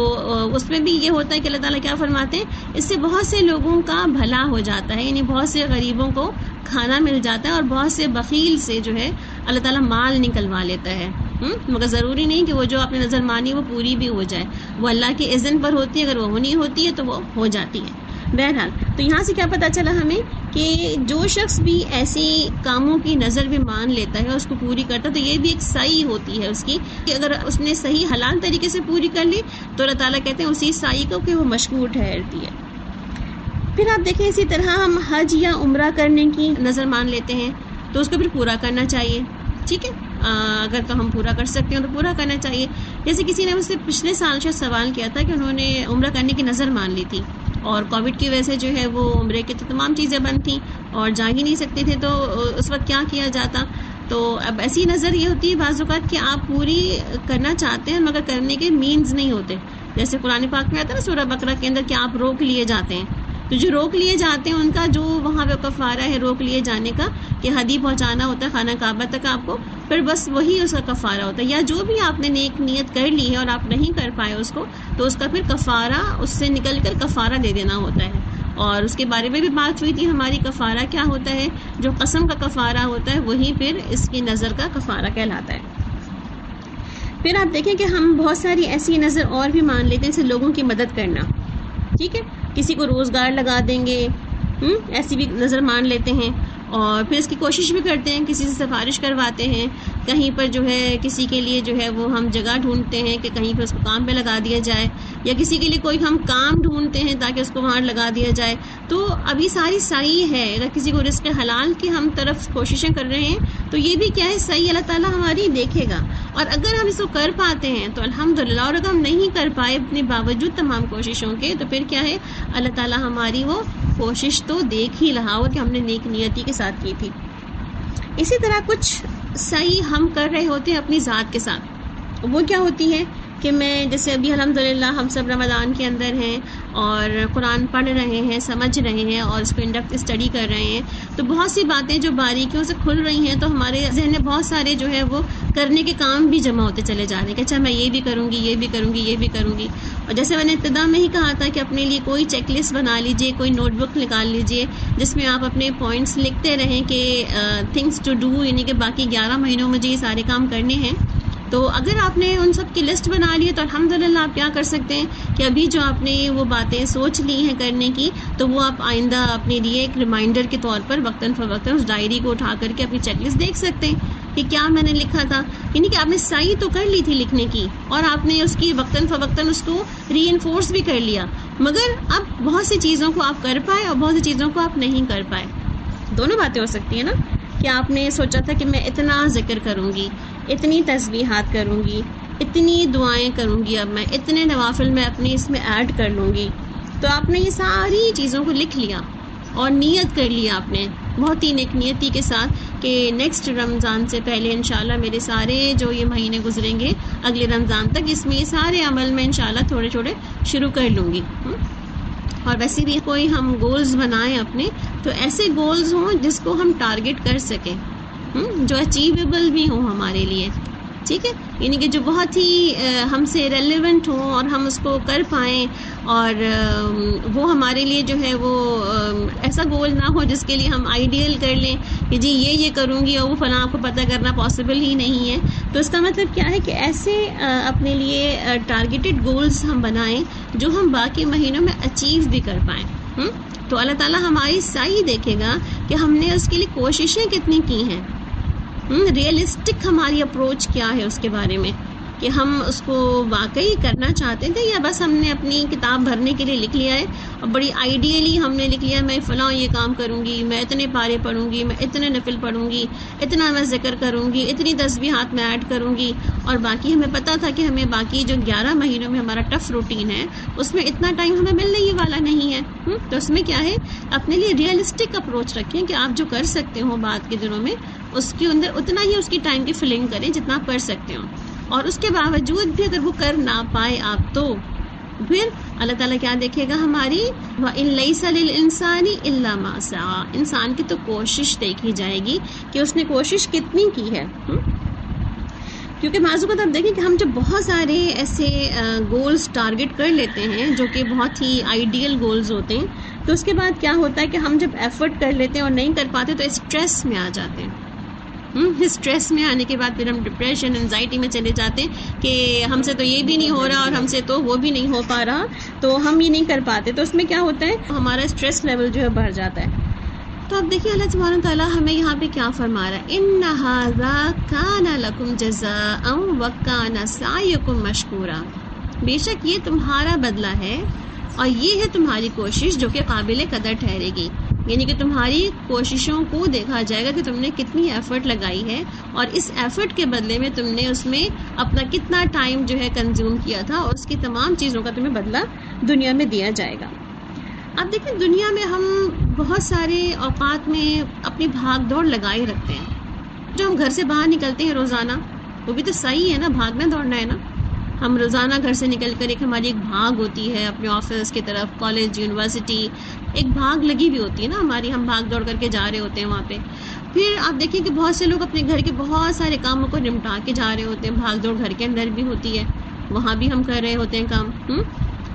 اس میں بھی یہ ہوتا ہے کہ اللہ تعالیٰ کیا فرماتے ہیں، اس سے بہت سے لوگوں کا بھلا ہو جاتا ہے، یعنی بہت سے غریبوں کو کھانا مل جاتا ہے، اور بہت سے بخیل سے جو ہے اللہ تعالیٰ مال نکلوا لیتا ہے. مگر ضروری نہیں کہ وہ جو آپ نے نظر مانی وہ پوری بھی ہو جائے، وہ اللہ کے اذن پر ہوتی ہے، اگر وہ ہونی ہوتی ہے تو وہ ہو جاتی ہے. بہرحال تو یہاں سے کیا پتہ چلا ہمیں کہ جو شخص بھی ایسی کاموں کی نظر بھی مان لیتا ہے اور اس کو پوری کرتا ہے، تو یہ بھی ایک سعی ہوتی ہے اس کی، کہ اگر اس نے صحیح حلال طریقے سے پوری کر لی تو اللہ تعالیٰ کہتے ہیں اسی سعی کو کہ وہ مشکور ٹھہرتی ہے. پھر آپ دیکھیں اسی طرح ہم حج یا عمرہ کرنے کی نظر مان لیتے ہیں تو اس کو پھر پورا کرنا چاہیے، ٹھیک ہے. اگر تو ہم پورا کر سکتے ہیں تو پورا کرنا چاہیے. جیسے کسی نے مجھ سے پچھلے سال شاید سوال کیا تھا کہ انہوں نے عمرہ کرنے کی نظر مان لی تھی، اور کووڈ کی وجہ سے جو ہے وہ عمرے کی تو تمام چیزیں بند تھیں اور جا ہی نہیں سکتے تھے، تو اس وقت کیا کیا جاتا. تو اب ایسی نظر یہ ہوتی ہے بعض اوقات کہ آپ پوری کرنا چاہتے ہیں مگر کرنے کے مینز نہیں ہوتے. جیسے قرآن پاک میں آتا ہے نا سورہ بقرہ کے اندر کہ آپ روک لیے جاتے ہیں، تو جو روک لیے جاتے ہیں ان کا جو وہاں پہ کفارہ ہے روک لیے جانے کا، کہ ہدی پہنچانا ہوتا ہے خانہ کعبہ تک آپ کو، پھر بس وہی اس کا کفارہ ہوتا ہے. یا جو بھی آپ نے نیک نیت کر لی ہے اور آپ نہیں کر پائے اس کو، تو اس کا پھر کفارہ اس سے نکل کر کفارہ دے دینا ہوتا ہے. اور اس کے بارے میں بھی بات ہوئی تھی ہماری، کفارہ کیا ہوتا ہے، جو قسم کا کفارہ ہوتا ہے وہی پھر اس کی نظر کا کفارہ کہلاتا ہے. پھر آپ دیکھیں کہ ہم بہت ساری ایسی نظر اور بھی مان لیتے ہیں، جیسے لوگوں کی مدد کرنا، ٹھیک ہے. کسی کو روزگار لگا دیں گے، ایسی بھی نظر مان لیتے ہیں. اور پھر اس کی کوشش بھی کرتے ہیں، کسی سے سفارش کرواتے ہیں، کہیں پر جو ہے کسی کے لیے جو ہے وہ ہم جگہ ڈھونڈتے ہیں کہ کہیں پہ اس کو کام پہ لگا دیا جائے، یا کسی کے لیے کوئی ہم کام ڈھونڈتے ہیں تاکہ اس کو وہاں لگا دیا جائے. تو ابھی ساری سعی ہے. اگر کسی کو رزق حلال کی ہم طرف کوششیں کر رہے ہیں تو یہ بھی کیا ہے، سعی اللہ تعالیٰ ہماری دیکھے گا. اور اگر ہم اس کو کر پاتے ہیں تو الحمدللہ، اور اگر ہم نہیں کر پائے اپنے باوجود تمام کوششوں کے، تو پھر کیا ہے، اللہ تعالیٰ ہماری وہ کوشش تو دیکھ ہی رہا ہو کہ ہم نے نیک نیتی کے ساتھ کی تھی. اسی طرح کچھ سعی ہم کر رہے ہوتے ہیں اپنی ذات کے ساتھ. وہ کیا ہوتی ہے کہ میں جیسے ابھی الحمدللہ ہم سب رمضان کے اندر ہیں اور قرآن پڑھ رہے ہیں، سمجھ رہے ہیں اور اس کو انڈیپتھ اسٹڈی کر رہے ہیں، تو بہت سی باتیں جو باریکیوں سے کھل رہی ہیں، تو ہمارے ذہن میں بہت سارے جو ہے وہ کرنے کے کام بھی جمع ہوتے چلے جا رہے ہیں کہ اچھا میں یہ بھی کروں گی، یہ بھی کروں گی، یہ بھی کروں گی. اور جیسے میں نے ابتدا میں ہی کہا تھا کہ اپنے لیے کوئی چیک لسٹ بنا لیجئے، کوئی نوٹ بک نکال لیجئے جس میں آپ اپنے پوائنٹس لکھتے رہیں کہ تھنگس ٹو ڈو، یعنی کہ باقی 11 مہینوں مجھے یہ سارے کام کرنے ہیں. تو اگر آپ نے ان سب کی لسٹ بنا لی ہے تو الحمدللہ آپ کیا کر سکتے ہیں کہ ابھی جو آپ نے وہ باتیں سوچ لی ہیں کرنے کی، تو وہ آپ آئندہ اپنے لیے ایک ریمائنڈر کے طور پر وقتاً فوقتاً اس ڈائری کو اٹھا کر کے اپنی چیک لسٹ دیکھ سکتے ہیں کہ کیا میں نے لکھا تھا. یعنی کہ آپ نے سعی تو کر لی تھی لکھنے کی، اور آپ نے اس کی وقتاً فوقتاً اس کو ری انفورس بھی کر لیا، مگر اب بہت سی چیزوں کو آپ کر پائے اور بہت سی چیزوں کو آپ نہیں کر پائے. دونوں باتیں ہو سکتی ہیں نا، کہ آپ نے سوچا تھا کہ میں اتنا ذکر کروں گی، اتنی تسبیحات کروں گی، اتنی دعائیں کروں گی، اب میں اتنے نوافل میں اپنی اس میں ایڈ کر لوں گی. تو آپ نے یہ ساری چیزوں کو لکھ لیا اور نیت کر لیا آپ نے بہت ہی نیک نیتی کے ساتھ کہ نیکسٹ رمضان سے پہلے انشاءاللہ میرے سارے جو یہ مہینے گزریں گے اگلے رمضان تک، اس میں یہ سارے عمل میں انشاءاللہ تھوڑے تھوڑے شروع کر لوں گی. اور ویسے بھی کوئی ہم گولز بنائیں اپنے، تو ایسے گولز ہوں جس کو ہم ٹارگٹ کر سکیں، جو اچیویبل بھی ہوں ہمارے لیے، ٹھیک ہے. یعنی کہ جو بہت ہی ہم سے ریلیونٹ ہوں اور ہم اس کو کر پائیں، اور وہ ہمارے لیے جو ہے وہ ایسا گول نہ ہو جس کے لیے ہم آئیڈیل کر لیں کہ جی یہ کروں گی اور وہ فلاں آپ کو پتہ کرنا پاسبل ہی نہیں ہے. تو اس کا مطلب کیا ہے کہ ایسے اپنے لیے ٹارگیٹڈ گولز ہم بنائیں جو ہم باقی مہینوں میں اچیو بھی کر پائیں. تو اللہ تعالیٰ ہماری سعی دیکھے گا کہ ہم نے اس کے لیے کوششیں کتنی کی ہیں. ریئلسٹک ہماری اپروچ کیا ہے اس کے بارے میں، کہ ہم اس کو واقعی کرنا چاہتے تھے یا بس ہم نے اپنی کتاب بھرنے کے لیے لکھ لیا ہے اور بڑی آئیڈیلی ہم نے لکھ لیا میں فلاں یہ کام کروں گی، میں اتنے پارے پڑھوں گی، میں اتنے نفل پڑھوں گی، اتنا میں ذکر کروں گی، اتنی تسبیحات میں ایڈ کروں گی، اور باقی ہمیں پتہ تھا کہ ہمیں باقی جو 11 مہینوں میں ہمارا ٹف روٹین ہے اس میں اتنا ٹائم ہمیں ملنے ہی والا نہیں ہے۔ تو اس میں کیا ہے، اپنے لیے ریئلسٹک اپروچ رکھیں کہ آپ جو کر سکتے ہو بعد کے دنوں میں اس کے اندر اتنا ہی اس کی ٹائم کی فلنگ کریں جتنا آپ کر سکتے ہو، اور اس کے باوجود بھی اگر وہ کر نہ پائے آپ تو پھر اللہ تعالیٰ کیا دیکھے گا ہماری، وَإِن لَيْسَ لِلْإِنسَانِ إِلَّا مَا سَعَىٰ، انسان کی تو کوشش دیکھی جائے گی کہ اس نے کوشش کتنی کی ہے۔ کیونکہ بعض اوقات آپ دیکھیں کہ ہم جب بہت سارے ایسے گولز ٹارگٹ کر لیتے ہیں جو کہ بہت ہی آئیڈیل گولز ہوتے ہیں، تو اس کے بعد کیا ہوتا ہے کہ ہم جب ایفرٹ کر لیتے ہیں اور نہیں کر پاتے تو اسٹریس میں آ جاتے ہیں۔ اسٹریس میں آنے کے بعد پھر ہم ڈپریشن، انزائٹی میں چلے جاتے ہیں کہ ہم سے تو یہ بھی نہیں ہو رہا اور ہم سے تو وہ بھی نہیں ہو پا رہا، تو ہم یہ نہیں کر پاتے، تو اس میں کیا ہوتا ہے ہمارا اسٹریس لیول جو ہے بڑھ جاتا ہے۔ تو اب دیکھیے اللہ سبحانہ تعالیٰ ہمیں یہاں پہ کیا فرما رہا ہے، ان ھذا کان لکم جزاء وکان سعیکم مشکورا، بے شک یہ تمہارا بدلہ ہے اور یہ ہے تمہاری کوشش جو کہ قابل قدر ٹھہرے گی، یعنی کہ تمہاری کوششوں کو دیکھا جائے گا کہ تم نے کتنی ایفرٹ لگائی ہے اور اس ایفرٹ کے بدلے میں تم نے اس میں اپنا کتنا ٹائم جو ہے کنزیوم کیا تھا، اور اس کی تمام چیزوں کا تمہیں بدلہ دنیا میں دیا جائے گا۔ اب دیکھیں دنیا میں ہم بہت سارے اوقات میں اپنی بھاگ دوڑ لگائے رکھتے ہیں، جو ہم گھر سے باہر نکلتے ہیں روزانہ وہ بھی تو صحیح ہے نا، بھاگنا دوڑنا ہے نا۔ ہم روزانہ گھر سے نکل کر ہماری ایک بھاگ ہوتی ہے اپنے آفس کی طرف، کالج، یونیورسٹی، ایک بھاگ لگی ہوئی ہوتی ہے نا ہماری، ہم بھاگ دوڑ کر کے جا رہے ہوتے ہیں وہاں پہ۔ پھر آپ دیکھیں کہ بہت سے لوگ اپنے گھر کے بہت سارے کاموں کو نمٹا کے جا رہے ہوتے ہیں، بھاگ دوڑ گھر کے اندر بھی ہوتی ہے، وہاں بھی ہم کر رہے ہوتے ہیں کام،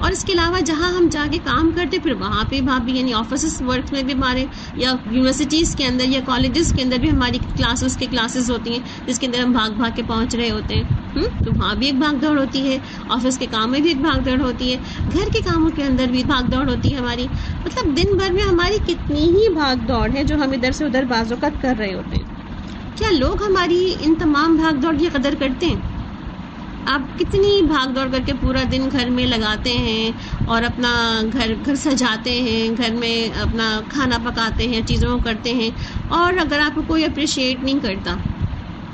اور اس کے علاوہ جہاں ہم جا کے کام کرتے پھر وہاں پہ بھی یعنی آفیسز ورک میں بھی ہمارے، یا یونیورسٹیز کے اندر یا کالجز کے اندر بھی ہماری کلاسز ہوتی ہیں جس کے اندر ہم بھاگ بھاگ کے پہنچ رہے ہوتے ہیں، تو وہاں بھی ایک بھاگ دوڑ ہوتی ہے، آفس کے کام میں بھی ایک بھاگ دوڑ ہوتی ہے، گھر کے کاموں کے اندر بھی بھاگ دوڑ ہوتی ہے ہماری، مطلب دن بھر میں ہماری کتنی ہی بھاگ دوڑ ہے جو ہم ادھر سے ادھر بعض اوقات کر رہے ہوتے ہیں۔ کیا لوگ ہماری ان تمام بھاگ دوڑ کی قدر کرتے ہیں؟ آپ کتنی بھاگ دوڑ کر کے پورا دن گھر میں لگاتے ہیں اور اپنا گھر سجاتے ہیں، گھر میں اپنا کھانا پکاتے ہیں، چیزوں کو کرتے ہیں، اور اگر آپ کو کوئی اپریشیٹ نہیں کرتا،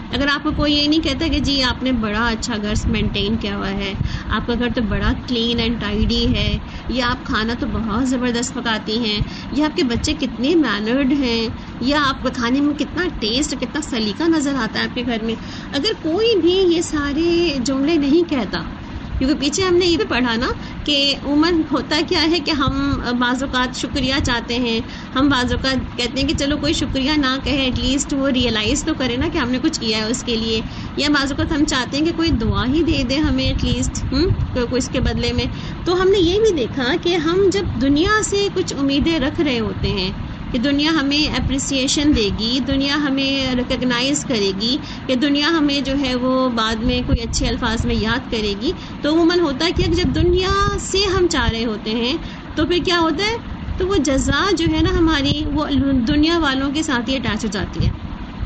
اگر آپ کو کوئی یہ نہیں کہتا کہ جی آپ نے بڑا اچھا گھر مینٹین کیا ہوا ہے، آپ کا گھر تو بڑا کلین اینڈ ٹائڈی ہے، یا آپ کھانا تو بہت زبردست پکاتی ہیں، یا آپ کے بچے کتنے مینرڈ ہیں، یا آپ کو کھانے میں کتنا ٹیسٹ، کتنا سلیقہ نظر آتا ہے آپ کے گھر میں، اگر کوئی بھی یہ سارے جملے نہیں کہتا، کیونکہ پیچھے ہم نے یہ بھی پڑھا نا کہ عموماً ہوتا کیا ہے کہ ہم بعض اوقات شکریہ چاہتے ہیں، ہم بعض اوقات کہتے ہیں کہ چلو کوئی شکریہ نہ کہے ایٹ لیسٹ وہ ریئلائز تو کرے نا کہ ہم نے کچھ کیا ہے اس کے لیے، یا بعض اوقات ہم چاہتے ہیں کہ کوئی دعا ہی دے دے ہمیں ایٹ لیسٹ کوئی اس کے بدلے میں۔ تو ہم نے یہ بھی دیکھا کہ ہم جب دنیا سے کچھ امیدیں رکھ رہے ہوتے ہیں کہ دنیا ہمیں اپریسیشن دے گی، دنیا ہمیں ریکگنائز کرے گی، کہ دنیا ہمیں جو ہے وہ بعد میں کوئی اچھے الفاظ میں یاد کرے گی، تو عموماً ہوتا ہے کہ جب دنیا سے ہم چاہ رہے ہوتے ہیں تو پھر کیا ہوتا ہے، تو وہ جزا جو ہے نا ہماری وہ دنیا والوں کے ساتھ ہی اٹیچ ہو جاتی ہے،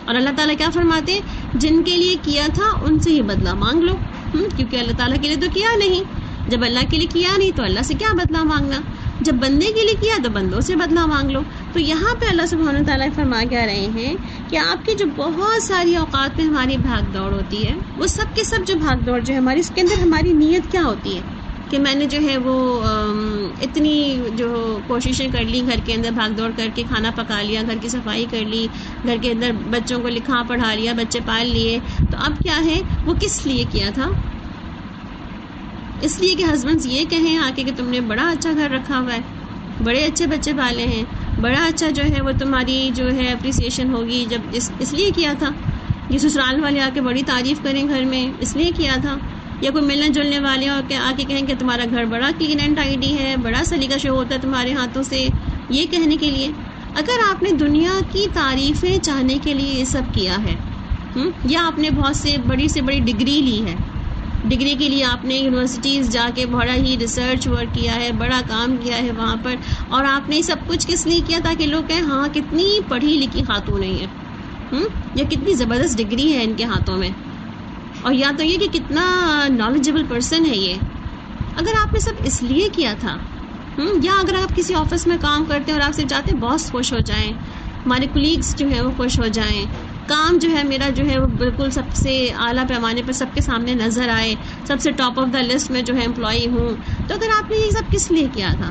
اور اللہ تعالیٰ کیا فرماتے ہیں، جن کے لیے کیا تھا ان سے ہی بدلہ مانگ لو، کیونکہ اللہ تعالیٰ کے لیے تو کیا نہیں، جب اللہ کے لیے کیا نہیں تو اللہ سے کیا بدلہ مانگنا، جب بندے کے لیے کیا تو بندوں سے بدلہ مانگ لو۔ تو یہاں پہ اللہ سبحانہ تعالیٰ فرما کیا رہے ہیں کہ آپ کی جو بہت ساری اوقات میں ہماری بھاگ دوڑ ہوتی ہے، وہ سب کے سب جو بھاگ دوڑ جو ہے ہماری، اس کے اندر ہماری نیت کیا ہوتی ہے کہ میں نے جو ہے وہ اتنی جو کوششیں کر لی، گھر کے اندر بھاگ دوڑ کر کے کھانا پکا لیا، گھر کی صفائی کر لی، گھر کے اندر بچوں کو لکھا پڑھا لیا، بچے پال لیے، تو اب کیا ہے وہ کس لیے کیا تھا؟ اس لیے کہ ہسبینڈز یہ کہیں آ کے کہ تم نے بڑا اچھا گھر رکھا ہوا ہے، بڑے اچھے بچے پالے ہیں، بڑا اچھا جو ہے وہ تمہاری جو ہے اپریسیشن ہوگی، جب اس لیے کیا تھا، یہ سسرال والے آ کے بڑی تعریف کریں گھر میں، اس لیے کیا تھا، یا کوئی ملنے جلنے والے آ کے کہیں کہ تمہارا گھر بڑا کلین اینڈ ٹائڈی ہے، بڑا سلیقہ شو ہوتا ہے تمہارے ہاتھوں سے، یہ کہنے کے لیے۔ اگر آپ نے دنیا کی تعریفیں چاہنے کے لیے یہ سب کیا ہے، یا آپ نے بہت سے بڑی ڈگری لی ہے، ڈگری کے لیے آپ نے یونیورسٹیز جا کے بڑا ہی ریسرچ ورک کیا ہے، بڑا کام کیا ہے وہاں پر، اور آپ نے سب کچھ کس لیے کیا، تاکہ لوگ کہیں ہاں کتنی پڑھی لکھی خاتون ہے، یا کتنی زبردست ڈگری ہے ان کے ہاتھوں میں، اور یا تو یہ کہ کتنا نالجبل پرسن ہے یہ. اگر آپ نے سب اس لیے کیا تھا، یا اگر آپ کسی آفس میں کام کرتے ہیں اور آپ سے چاہتے ہیں باس خوش ہو جائیں، ہمارے کولیگس جو ہیں وہ خوش ہو جائیں، کام جو ہے میرا جو ہے وہ بالکل سب سے اعلیٰ پیمانے پر سب کے سامنے نظر آئے، سب سے ٹاپ آف دا لسٹ میں جو ہے امپلائی ہوں، تو اگر آپ نے یہ سب کس لیے کیا تھا؟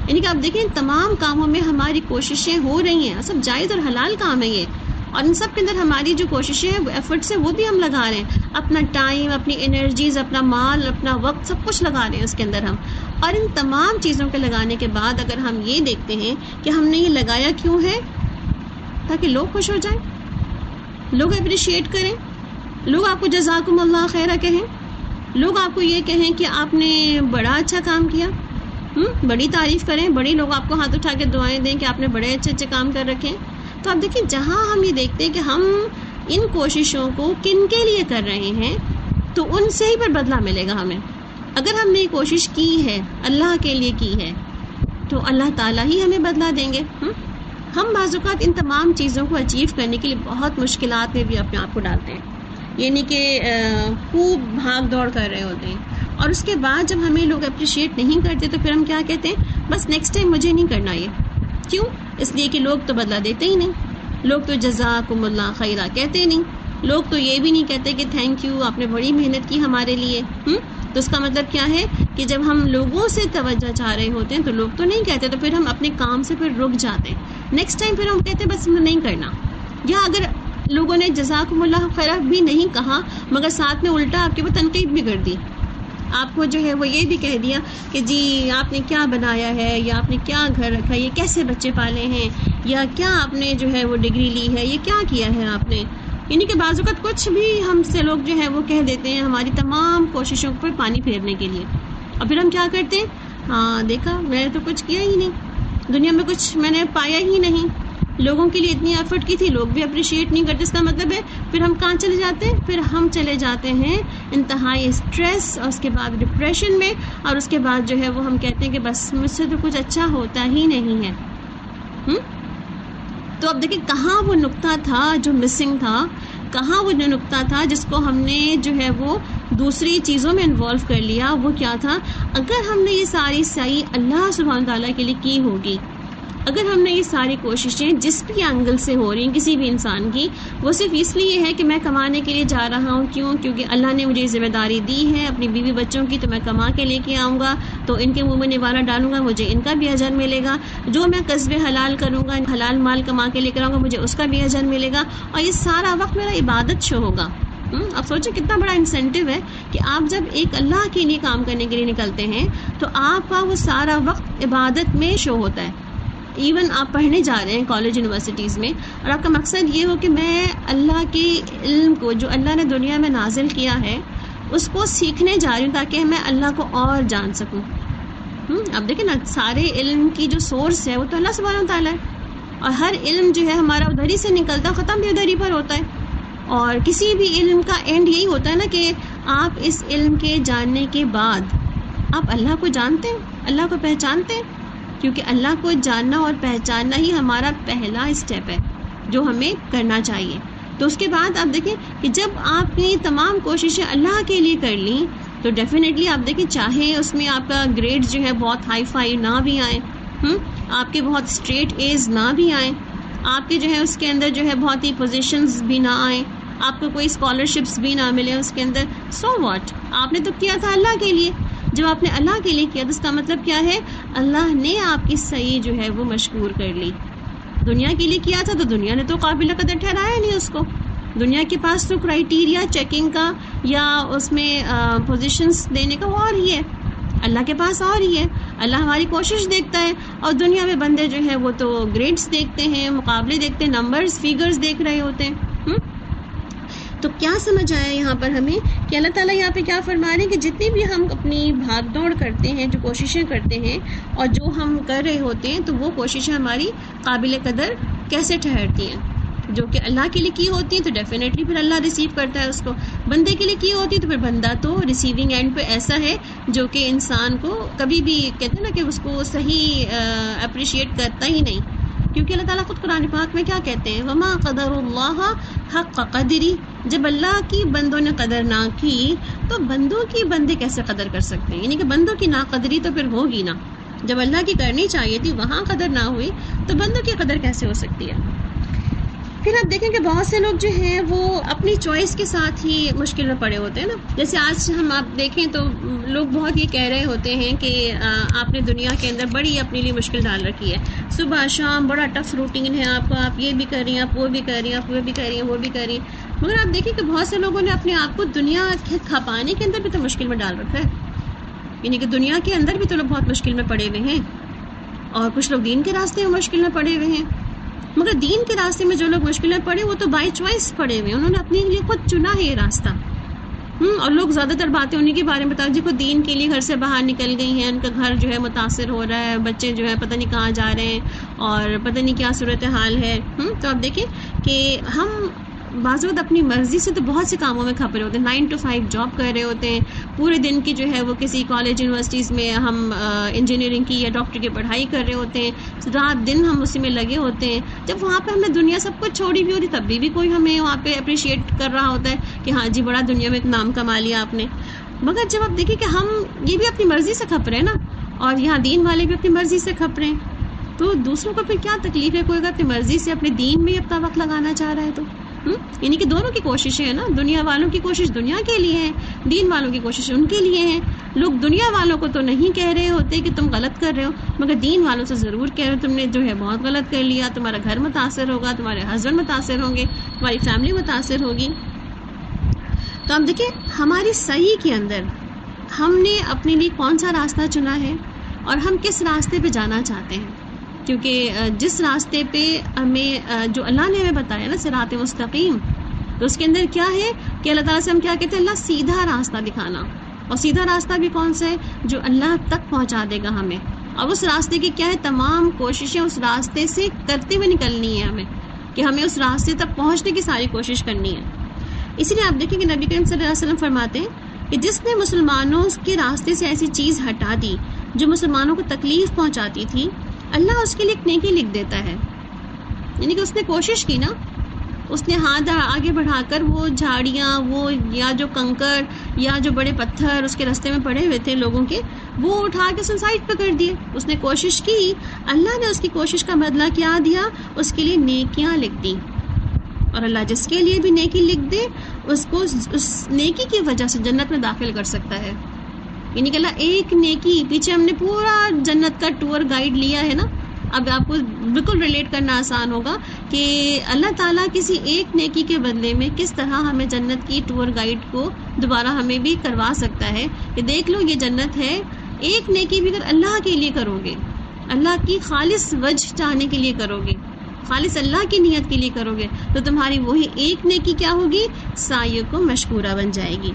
یعنی کہ آپ دیکھیں ان تمام کاموں میں ہماری کوششیں ہو رہی ہیں، سب جائز اور حلال کام ہے یہ، اور ان سب کے اندر ہماری جو کوششیں ہیں ایفرٹس ہیں وہ بھی ہم لگا رہے ہیں، اپنا ٹائم، اپنی انرجیز، اپنا مال، اپنا وقت، سب کچھ لگا رہے ہیں اس کے اندر ہم. اور ان تمام چیزوں کے لگانے کے بعد اگر ہم یہ دیکھتے ہیں کہ ہم نے یہ لگایا کیوں ہے، تاکہ لوگ خوش ہو جائیں، لوگ اپریشیٹ کریں، لوگ آپ کو جزاکم اللہ خیرہ کہیں، لوگ آپ کو یہ کہیں کہ آپ نے بڑا اچھا کام کیا، بڑی تعریف کریں، بڑی لوگ آپ کو ہاتھ اٹھا کے دعائیں دیں کہ آپ نے بڑے اچھے اچھے کام کر رکھے ہیں. تو آپ دیکھیں جہاں ہم یہ دیکھتے ہیں کہ ہم ان کوششوں کو کن کے لیے کر رہے ہیں تو ان سے ہی پر بدلہ ملے گا ہمیں. اگر ہم نے یہ کوشش کی ہے اللہ کے لیے کی ہے تو اللہ تعالیٰ ہی ہمیں بدلہ دیں گے. ہم بعض اوقات ان تمام چیزوں کو اچیو کرنے کے لیے بہت مشکلات میں بھی اپنے آپ کو ڈالتے ہیں، یعنی کہ خوب بھاگ دوڑ کر رہے ہوتے ہیں، اور اس کے بعد جب ہمیں لوگ اپریشیٹ نہیں کرتے تو پھر ہم کیا کہتے ہیں، بس نیکسٹ ٹائم مجھے نہیں کرنا یہ. کیوں؟ اس لیے کہ لوگ تو بدلہ دیتے ہی نہیں، لوگ تو جزاکم اللہ خیرہ کہتے نہیں، لوگ تو یہ بھی نہیں کہتے کہ تھینک یو، آپ نے بڑی محنت کی ہمارے لیے. تو اس کا مطلب کیا ہے کہ جب ہم لوگوں سے توجہ چاہ رہے ہوتے ہیں تو لوگ تو نہیں کہتے، تو پھر ہم اپنے کام سے پھر رک جاتے ہیں. نیکسٹ ٹائم پھر ہم کہتے ہیں بس نہیں کرنا. یا اگر لوگوں نے جزاکم اللہ خیرہ بھی نہیں کہا مگر ساتھ میں الٹا آپ کے اوپر تنقید بھی کر دی، آپ کو جو ہے وہ یہ بھی کہہ دیا کہ جی آپ نے کیا بنایا ہے، یا آپ نے کیا گھر رکھا ہے، یہ کیسے بچے پالے ہیں، یا کیا آپ نے جو ہے وہ ڈگری لی ہے، یہ کیا کیا ہے آپ نے. یعنی کہ بعض اوقات کچھ بھی ہم سے لوگ جو ہے وہ کہہ دیتے ہیں ہماری تمام کوششوں پر پانی پھیرنے کے لیے، اور پھر ہم کیا کرتے ہیں، ہاں دیکھا میں نے تو کچھ کیا ہی نہیں، دنیا میں کچھ میں نے پایا ہی نہیں، لوگوں کے لیے اتنی ایفرٹ کی تھی، لوگ بھی اپریشیٹ نہیں کرتے. اس کا مطلب ہے پھر ہم کہاں چلے جاتے ہیں، پھر ہم چلے جاتے ہیں انتہائی اسٹریس، اور اس کے بعد ڈپریشن میں، اور اس کے بعد جو ہے وہ ہم کہتے ہیں کہ بس مجھ سے تو کچھ اچھا ہوتا ہی نہیں ہے. تو اب دیکھیں کہاں وہ نقطہ تھا جو مسنگ تھا، کہاں وہ جو نقطہ تھا جس کو ہم نے جو ہے وہ دوسری چیزوں میں انوالو کر لیا. وہ کیا تھا، اگر ہم نے یہ ساری صحیح اللہ سبحانہ تعالیٰ کے لیے کی ہوگی، اگر ہم نے یہ ساری کوششیں جس بھی اینگل سے ہو رہی ہیں کسی بھی انسان کی، وہ صرف اس لیے ہے کہ میں کمانے کے لیے جا رہا ہوں، کیونکہ اللہ نے مجھے ذمہ داری دی ہے اپنی بیوی بچوں کی، تو میں کما کے لے کے آؤں گا، تو ان کے منہ میں نوالہ ڈالوں گا، مجھے ان کا بھی اجر ملے گا، جو میں قصب حلال کروں گا، حلال مال کما کے لے کر آؤں گا، مجھے اس کا بھی اجر ملے گا، اور یہ سارا وقت میرا عبادت شو ہوگا. اب سوچیں کتنا بڑا انسینٹیو ہے کہ آپ جب ایک اللہ کے لیے کام کرنے کے لیے نکلتے ہیں تو آپ کا وہ سارا وقت عبادت میں شو ہوتا ہے. ایون آپ پڑھنے جا رہے ہیں کالج یونیورسٹیز میں، اور آپ کا مقصد یہ ہو کہ میں اللہ کے علم کو جو اللہ نے دنیا میں نازل کیا ہے اس کو سیکھنے جا رہی ہوں تاکہ میں اللہ کو اور جان سکوں. اب دیکھیں نا، سارے علم کی جو سورس ہے وہ تو اللہ سبحانہ تعالیٰ ہے، اور ہر علم جو ہے ہمارا ادھر ہی سے نکلتا، ختم بھی ادھر ہی پر ہوتا ہے. اور کسی بھی علم کا اینڈ یہی ہوتا ہے نا کہ آپ اس علم کے جاننے کے بعد آپ اللہ کو جانتے ہیں، اللہ کو پہچانتے ہیں، کیونکہ اللہ کو جاننا اور پہچاننا ہی ہمارا پہلا اسٹیپ ہے جو ہمیں کرنا چاہیے. تو اس کے بعد آپ دیکھیں کہ جب آپ نے تمام کوششیں اللہ کے لیے کر لیں تو ڈیفینیٹلی آپ دیکھیں چاہے اس میں آپ کا گریڈ جو ہے بہت ہائی فائی نہ بھی آئیں، آپ کے بہت اسٹریٹ ایز نہ بھی آئیں، آپ کے جو ہے اس کے اندر جو ہے بہت ہی پوزیشنز بھی نہ آئیں، آپ کو کوئی اسکالرشپس بھی نہ ملے اس کے اندر، سو واٹ، آپ نے تو کیا تھا اللہ کے لیے. جب آپ نے اللہ کے لیے کیا تو اس کا مطلب کیا ہے، اللہ نے آپ کی صحیح جو ہے وہ مشکور کر لی. دنیا کے لیے کیا تھا تو دنیا نے تو قابل قدر ٹھہرایا نہیں اس کو. دنیا کے پاس تو کرائیٹیریا چیکنگ کا یا اس میں پوزیشنز دینے کا وہ اور ہی ہے، اللہ کے پاس اور ہی ہے. اللہ ہماری کوشش دیکھتا ہے، اور دنیا میں بندے جو ہے وہ تو گریڈز دیکھتے ہیں، مقابلے دیکھتے ہیں، نمبرز، فیگرز دیکھ رہے ہوتے ہیں. تو کیا سمجھ آیا یہاں پر ہمیں کہ اللہ تعالیٰ یہاں پہ کیا فرما رہے ہیں کہ جتنی بھی ہم اپنی بھاگ دوڑ کرتے ہیں، جو کوششیں کرتے ہیں اور جو ہم کر رہے ہوتے ہیں، تو وہ کوششیں ہماری قابل قدر کیسے ٹھہرتی ہیں. جو کہ اللہ کے لیے کی ہوتی ہیں تو ڈیفینیٹلی پھر اللہ ریسیو کرتا ہے اس کو. بندے کے لیے کی ہوتی ہے تو پھر بندہ تو ریسیونگ اینڈ پہ ایسا ہے جو کہ انسان کو کبھی بھی کہتے ہیں نا کہ اس کو صحیح اپریشیٹ کرتا ہی نہیں. کیونکہ اللہ تعالیٰ خود قرآن پاک میں کیا کہتے ہیں، وما قدر اللہ حق قدری، جب اللہ کی بندوں نے قدر نہ کی تو بندوں کی بندے کیسے قدر کر سکتے ہیں، یعنی کہ بندوں کی ناقدری تو پھر ہوگی نا، جب اللہ کی کرنی چاہیے تھی وہاں قدر نہ ہوئی تو بندوں کی قدر کیسے ہو سکتی ہے۔ پھر آپ دیکھیں کہ بہت سے لوگ جو ہیں وہ اپنی چوائس کے ساتھ ہی مشکل میں پڑے ہوتے ہیں نا، جیسے آج ہم آپ دیکھیں تو لوگ بہت یہ کہہ رہے ہوتے ہیں کہ آپ نے دنیا کے اندر بڑی اپنے لیے مشکل ڈال رکھی ہے، صبح شام بڑا ٹف روٹین ہے آپ کا، آپ یہ بھی کر رہی ہیں، آپ وہ بھی کر رہی ہیں، آپ وہ بھی کر رہی ہیں، وہ بھی کر رہی ہیں، مگر آپ دیکھیں کہ بہت سے لوگوں نے اپنے آپ کو دنیا کھپانے کے اندر بھی تو مشکل میں ڈال رکھا ہے، یعنی کہ دنیا کے اندر بھی تو لوگ بہت مشکل میں پڑے ہوئے ہیں، اور کچھ لوگ دین کے راستے میں مشکل میں پڑے ہوئے ہیں، مگر دین کے راستے میں جو لوگ مشکل میں پڑے وہ تو بائی چوائس پڑے ہوئے ہیں، انہوں نے اپنے لیے خود چنا ہے یہ راستہ۔ اور لوگ زیادہ تر باتیں انہیں کے بارے میں بتا جی کو دین کے لیے گھر سے باہر نکل گئی ہیں، ان کا گھر جو ہے متاثر ہو رہا ہے، بچے جو ہے پتہ نہیں کہاں جا رہے ہیں اور پتہ نہیں کیا صورتحال ہے۔ تو آپ دیکھیں کہ ہم بعض وقت اپنی مرضی سے تو بہت سے کاموں میں کھپ رہے ہوتے ہیں، 9 to 5 جاب کر رہے ہوتے ہیں، پورے دن کی جو ہے وہ کسی کالج یونیورسٹیز میں ہم انجینئرنگ کی یا ڈاکٹر کی پڑھائی کر رہے ہوتے ہیں، رات دن ہم اسی میں لگے ہوتے ہیں، جب وہاں پہ ہم نے دنیا سب کچھ چھوڑی بھی ہوتی تب بھی کوئی ہمیں وہاں پہ اپریشیٹ کر رہا ہوتا ہے کہ ہاں جی بڑا دنیا میں ایک نام کما لیا آپ نے۔ مگر جب آپ دیکھیں کہ ہم یہ بھی اپنی مرضی سے کھپ رہے ہیں نا، اور یہاں دین والے بھی اپنی مرضی سے کھپ رہے ہیں، تو دوسروں کو پھر کیا تکلیف ہے، کوئی اگر اپنی مرضی سے اپنے دین میں اپنا وقت لگانا چاہ رہا ہے تو یعنی کہ دونوں کی کوششیں ہیں نا، دنیا والوں کی کوشش دنیا کے لیے ہے، دین والوں کی کوشش ان کے لیے ہے۔ لوگ دنیا والوں کو تو نہیں کہہ رہے ہوتے کہ تم غلط کر رہے ہو، مگر دین والوں سے ضرور کہہ رہے ہو تم نے جو ہے بہت غلط کر لیا، تمہارا گھر متاثر ہوگا، تمہارے ہسبینڈ متاثر ہوں گے، تمہاری فیملی متاثر ہوگی۔ تو ہم دیکھیں ہماری صحیح کے اندر ہم نے اپنے لیے کون سا راستہ چنا ہے اور ہم کس راستے پہ جانا چاہتے ہیں، کیونکہ جس راستے پہ ہمیں جو اللہ نے ہمیں بتایا نا صراط مستقیم، تو اس کے اندر کیا ہے کہ اللہ تعالیٰ سے ہم کیا کہتے ہیں، اللہ سیدھا راستہ دکھانا، اور سیدھا راستہ بھی کون سا ہے، جو اللہ تک پہنچا دے گا ہمیں، اور اس راستے کی کیا ہے تمام کوششیں اس راستے سے کرتے ہوئے نکلنی ہے ہمیں، کہ ہمیں اس راستے تک پہنچنے کی ساری کوشش کرنی ہے۔ اسی لیے آپ دیکھیں کہ نبی کریم صلی اللہ علیہ وسلم فرماتے ہیں کہ جس نے مسلمانوں کے راستے سے ایسی چیز ہٹا دی جو مسلمانوں کو تکلیف پہنچاتی تھی، اللہ اس کے لیے ایک نیکی لکھ دیتا ہے، یعنی کہ اس نے کوشش کی نا، اس نے ہاتھ آگے بڑھا کر وہ جھاڑیاں، وہ یا جو کنکر یا جو بڑے پتھر اس کے راستے میں پڑے ہوئے تھے لوگوں کے، وہ اٹھا کے سن سائڈ پہ کر دیے، اس نے کوشش کی، اللہ نے اس کی کوشش کا بدلہ کیا دیا، اس کے لیے نیکیاں لکھ دی، اور اللہ جس کے لیے بھی نیکی لکھ دے اس کو اس نیکی کی وجہ سے جنت میں داخل کر سکتا ہے، یعنی کہ اللہ ایک نیکی، پیچھے ہم نے پورا جنت کا ٹور گائیڈ لیا ہے نا، اب آپ کو بالکل ریلیٹ کرنا آسان ہوگا کہ اللہ تعالیٰ کسی ایک نیکی کے بدلے میں کس طرح ہمیں جنت کی ٹور گائیڈ کو دوبارہ ہمیں بھی کروا سکتا ہے، کہ دیکھ لو یہ جنت ہے، ایک نیکی بھی اگر اللہ کے لیے کرو گے، اللہ کی خالص وجہ چاہنے کے لیے کرو گے، خالص اللہ کی نیت کے لیے کرو گے، تو تمہاری وہی ایک نیکی کیا ہوگی، سعیکم مشکورہ بن جائے گی۔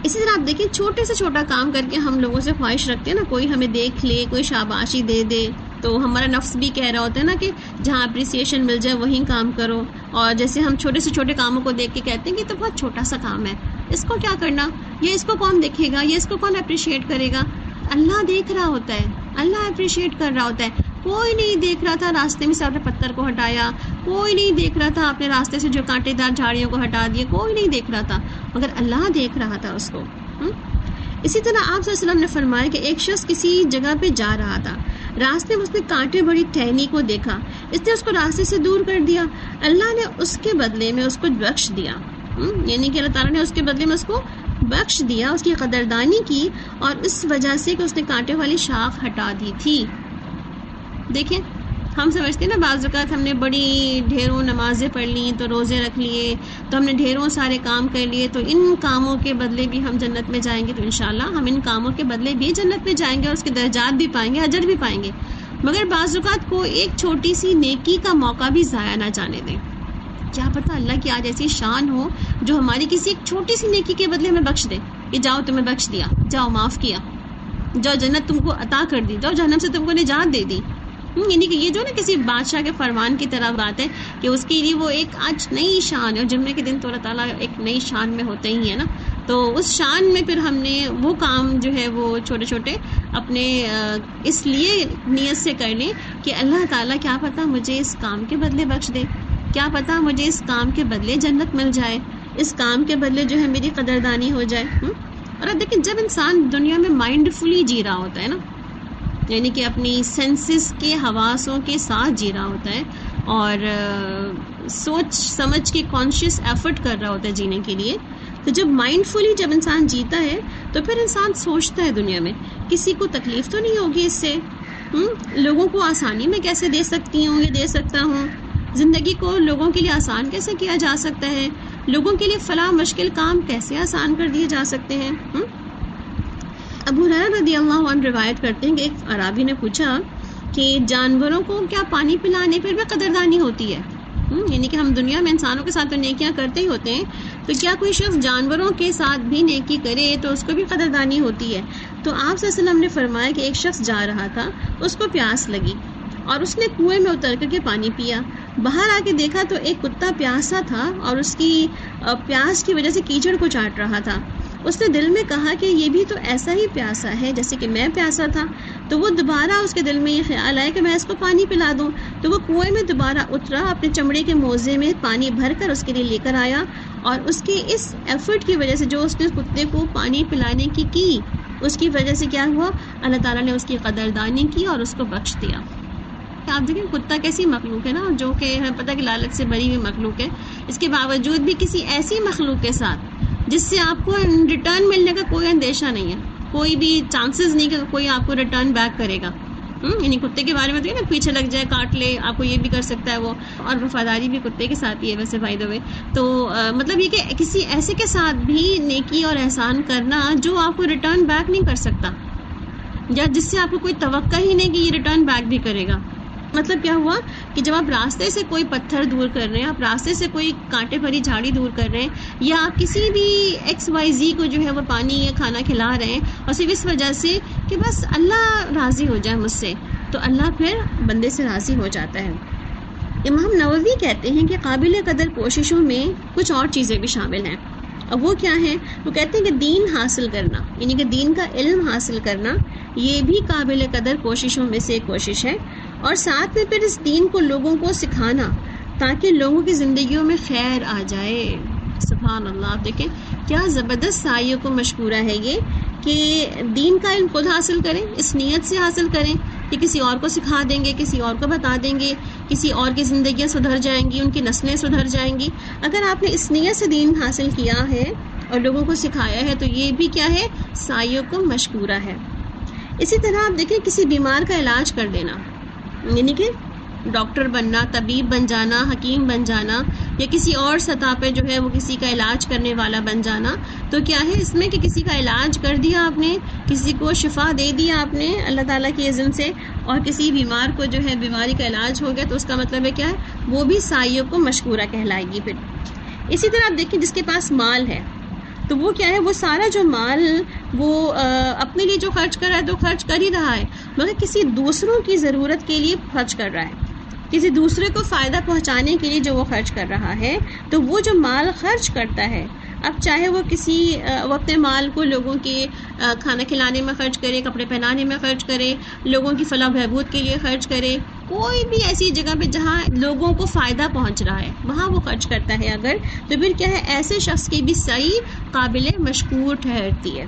اسی طرح آپ دیکھیں چھوٹے سے چھوٹا کام کر کے ہم لوگوں سے خواہش رکھتے ہیں نا، کوئی ہمیں دیکھ لے، کوئی شاباشی دے دے، تو ہمارا نفس بھی کہہ رہا ہوتا ہے نا کہ جہاں اپریسیشن مل جائے وہیں کام کرو، اور جیسے ہم چھوٹے سے چھوٹے کاموں کو دیکھ کے کہتے ہیں کہ تو بہت چھوٹا سا کام ہے، اس کو کیا کرنا، یہ اس کو کون دیکھے گا، یہ اس کو کون اپریشیٹ کرے گا، اللہ دیکھ رہا ہوتا ہے، اللہ اپریشیٹ کر رہا ہوتا ہے۔ کوئی نہیں دیکھ رہا تھا راستے میں سے آپ نے پتھر کو ہٹایا، کوئی نہیں دیکھ رہا تھا آپ نے راستے سے جو کانٹے دار جھاڑیوں کو ہٹا دیے، کوئی نہیں دیکھ رہا تھا، مگر اللہ دیکھ رہا تھا اس کو۔ اسی طرح آپ صلی اللہ علیہ وسلم نے فرمایا کہ ایک شخص کسی جگہ پہ جا رہا تھا، راستے میں اس نے کانٹے بڑی ٹہنی کو دیکھا، اس نے اس کو راستے سے دور کر دیا، اللہ نے اس کے بدلے میں اس کو بخش دیا، یعنی کہ اللہ تعالیٰ نے اس کے بدلے میں اس کو بخش دیا، اس کی قدردانی کی، اور اس وجہ سے کہ اس نے کانٹے والی شاخ ہٹا دی تھی۔ دیکھیں ہم سمجھتے ہیں نا بعض اوقات ہم نے بڑی ڈھیروں نمازیں پڑھ لی تو روزے رکھ لیے تو ہم نے ڈھیروں سارے کام کر لیے تو ان کاموں کے بدلے بھی ہم جنت میں جائیں گے، تو انشاءاللہ ہم ان کاموں کے بدلے بھی جنت میں جائیں گے اور اس کے درجات بھی پائیں گے، اجر بھی پائیں گے، مگر بعض اوقات کو ایک چھوٹی سی نیکی کا موقع بھی ضائع نہ جانے دیں۔ کیا پتہ اللہ کی آج ایسی شان ہو جو ہماری کسی ایک چھوٹی سی نیکی کے بدلے ہمیں بخش دے کہ جاؤ تمہیں بخش دیا، جاؤ معاف کیا، جاؤ جنت تم کو عطا کر دی، جاؤ جہنم سے تم کو نجات دے دی۔ یعنی کہ یہ جو نا کسی بادشاہ کے فرمان کی طرح بات ہے کہ اس کے لیے وہ ایک آج نئی شان ہے، اور جمعے کے دن تو اللہ تعالیٰ ایک نئی شان میں ہوتے ہی ہے نا، تو اس شان میں پھر ہم نے وہ کام جو ہے وہ چھوٹے چھوٹے اپنے اس لیے نیت سے کرنے کہ اللہ تعالیٰ کیا پتہ مجھے اس کام کے بدلے بخش دے، کیا پتہ مجھے اس کام کے بدلے جنت مل جائے، اس کام کے بدلے جو ہے میری قدردانی ہو جائے۔ اور اب دیکھیں جب انسان دنیا میں مائنڈ فلی جی رہا ہوتا ہے نا، یعنی کہ اپنی سینسز کے حواسوں کے ساتھ جی رہا ہوتا ہے اور سوچ سمجھ کے کانشیس ایفرٹ کر رہا ہوتا ہے جینے کے لیے، تو جب مائنڈ فلی جب انسان جیتا ہے تو پھر انسان سوچتا ہے دنیا میں کسی کو تکلیف تو نہیں ہوگی اس سے، لوگوں کو آسانی میں کیسے دے سکتی ہوں، یہ دے سکتا ہوں، زندگی کو لوگوں کے لیے آسان کیسے کیا جا سکتا ہے، لوگوں کے لیے فلاں مشکل کام کیسے آسان کر دیے جا سکتے ہیں۔ ابو ہریرہ رضی اللہ عنہ روایت کرتے ہیں کہ ایک اعرابی نے پوچھا کہ جانوروں کو کیا پانی پلانے پر بھی قدردانی ہوتی ہے؟ یعنی کہ ہم دنیا میں انسانوں کے ساتھ تو نیکیاں کرتے ہی ہوتے ہیں، تو کیا کوئی شخص جانوروں کے ساتھ بھی نیکی کرے تو اس کو بھی قدردانی ہوتی ہے؟ تو آپ صلی اللہ علیہ وسلم نے فرمایا کہ ایک شخص جا رہا تھا، اس کو پیاس لگی اور اس نے کنویں میں اتر کر کے پانی پیا، باہر آ کے دیکھا تو ایک کتا پیاسا تھا اور اس کی پیاس کی وجہ سے کیچڑ کو چاٹ رہا تھا۔ اس نے دل میں کہا کہ یہ بھی تو ایسا ہی پیاسا ہے جیسے کہ میں پیاسا تھا، تو وہ دوبارہ اس کے دل میں یہ خیال آیا کہ میں اس کو پانی پلا دوں، تو وہ کنویں میں دوبارہ اترا، اپنے چمڑے کے موزے میں پانی بھر کر اس کے لیے لے کر آیا، اور اس کے اس ایفرٹ کی وجہ سے جو اس نے کتے کو پانی پلانے کی اس کی وجہ سے کیا ہوا، اللہ تعالیٰ نے اس کی قدردانی کی اور اس کو بخش دیا۔ آپ دیکھیں کتا کیسی مخلوق ہے نا، جو کہ ہمیں پتہ کہ لالچ سے بھری ہوئی مخلوق ہے، اس کے باوجود بھی کسی ایسی مخلوق کے ساتھ جس سے آپ کو ریٹرن ملنے کا کوئی اندیشہ نہیں ہے، کوئی بھی چانسز نہیں کہ کوئی آپ کو ریٹرن بیک کرے گا، یعنی کتے کے بارے میں تو نا پیچھے لگ جائے، کاٹ لے، آپ کو یہ بھی کر سکتا ہے وہ، اور وفاداری بھی کتے کے ساتھ ہی ہے ویسے بائی دی وے۔ تو مطلب یہ کہ کسی ایسے کے ساتھ بھی نیکی اور احسان کرنا جو آپ کو ریٹرن بیک نہیں کر سکتا، یا جس سے آپ کو کوئی توقع ہی نہیں کہ یہ ریٹرن بیک بھی کرے گا۔ مطلب کیا ہوا کہ جب آپ راستے سے کوئی پتھر دور کر رہے ہیں، آپ راستے سے کوئی کانٹے بھری جھاڑی دور کر رہے ہیں، یا آپ کسی بھی XYZ کو جو ہے وہ پانی یا کھانا کھلا رہے ہیں، اور صرف اس وجہ سے کہ بس اللہ راضی ہو جائے مجھ سے، تو اللہ پھر بندے سے راضی ہو جاتا ہے۔ امام نووی کہتے ہیں کہ قابل قدر کوششوں میں کچھ اور چیزیں بھی شامل ہیں، اور وہ کیا ہیں؟ وہ کہتے ہیں کہ دین حاصل کرنا، یعنی کہ دین کا علم حاصل کرنا، یہ بھی قابل قدر کوششوں میں سے ایک کوشش ہے، اور ساتھ میں پھر اس دین کو لوگوں کو سکھانا تاکہ لوگوں کی زندگیوں میں خیر آ جائے۔ سبحان اللہ، آپ دیکھیں کیا زبردست سعیوں کو مشکورہ ہے یہ کہ دین کا علم خود حاصل کریں، اس نیت سے حاصل کریں کہ کسی اور کو سکھا دیں گے، کسی اور کو بتا دیں گے، کسی اور کی زندگیاں سدھر جائیں گی، ان کی نسلیں سدھر جائیں گی۔ اگر آپ نے اس نیت سے دین حاصل کیا ہے اور لوگوں کو سکھایا ہے تو یہ بھی کیا ہے؟ سعیوں کو مشکورہ ہے۔ اسی طرح آپ دیکھیں کسی بیمار کا علاج کر دینا، یعنی کہ ڈاکٹر بننا، طبیب بن جانا، حکیم بن جانا، یا کسی اور سطح پہ جو ہے وہ کسی کا علاج کرنے والا بن جانا، تو کیا ہے اس میں کہ کسی کا علاج کر دیا آپ نے، کسی کو شفا دے دیا آپ نے اللہ تعالیٰ کی اذن سے، اور کسی بیمار کو جو ہے بیماری کا علاج ہو گیا، تو اس کا مطلب ہے کیا ہے؟ وہ بھی سعیوں کو مشکورہ کہلائے گی۔ پھر اسی طرح آپ دیکھیں جس کے پاس مال ہے تو وہ کیا ہے؟ وہ سارا جو مال وہ اپنے لیے جو خرچ کر رہا ہے تو خرچ کر ہی رہا ہے، مگر کسی دوسروں کی ضرورت کے لیے خرچ کر رہا ہے، کسی دوسرے کو فائدہ پہنچانے کے لیے جو وہ خرچ کر رہا ہے، تو وہ جو مال خرچ کرتا ہے، اب چاہے وہ وہ اپنے مال کو لوگوں کے کھانا کھلانے میں خرچ کرے، کپڑے پہنانے میں خرچ کرے، لوگوں کی فلاح بہبود کے لیے خرچ کرے، کوئی بھی ایسی جگہ پہ جہاں لوگوں کو فائدہ پہنچ رہا ہے وہاں وہ خرچ کرتا ہے اگر، تو پھر کیا ہے؟ ایسے شخص کی بھی سعی قابل مشکور ٹھہرتی ہے۔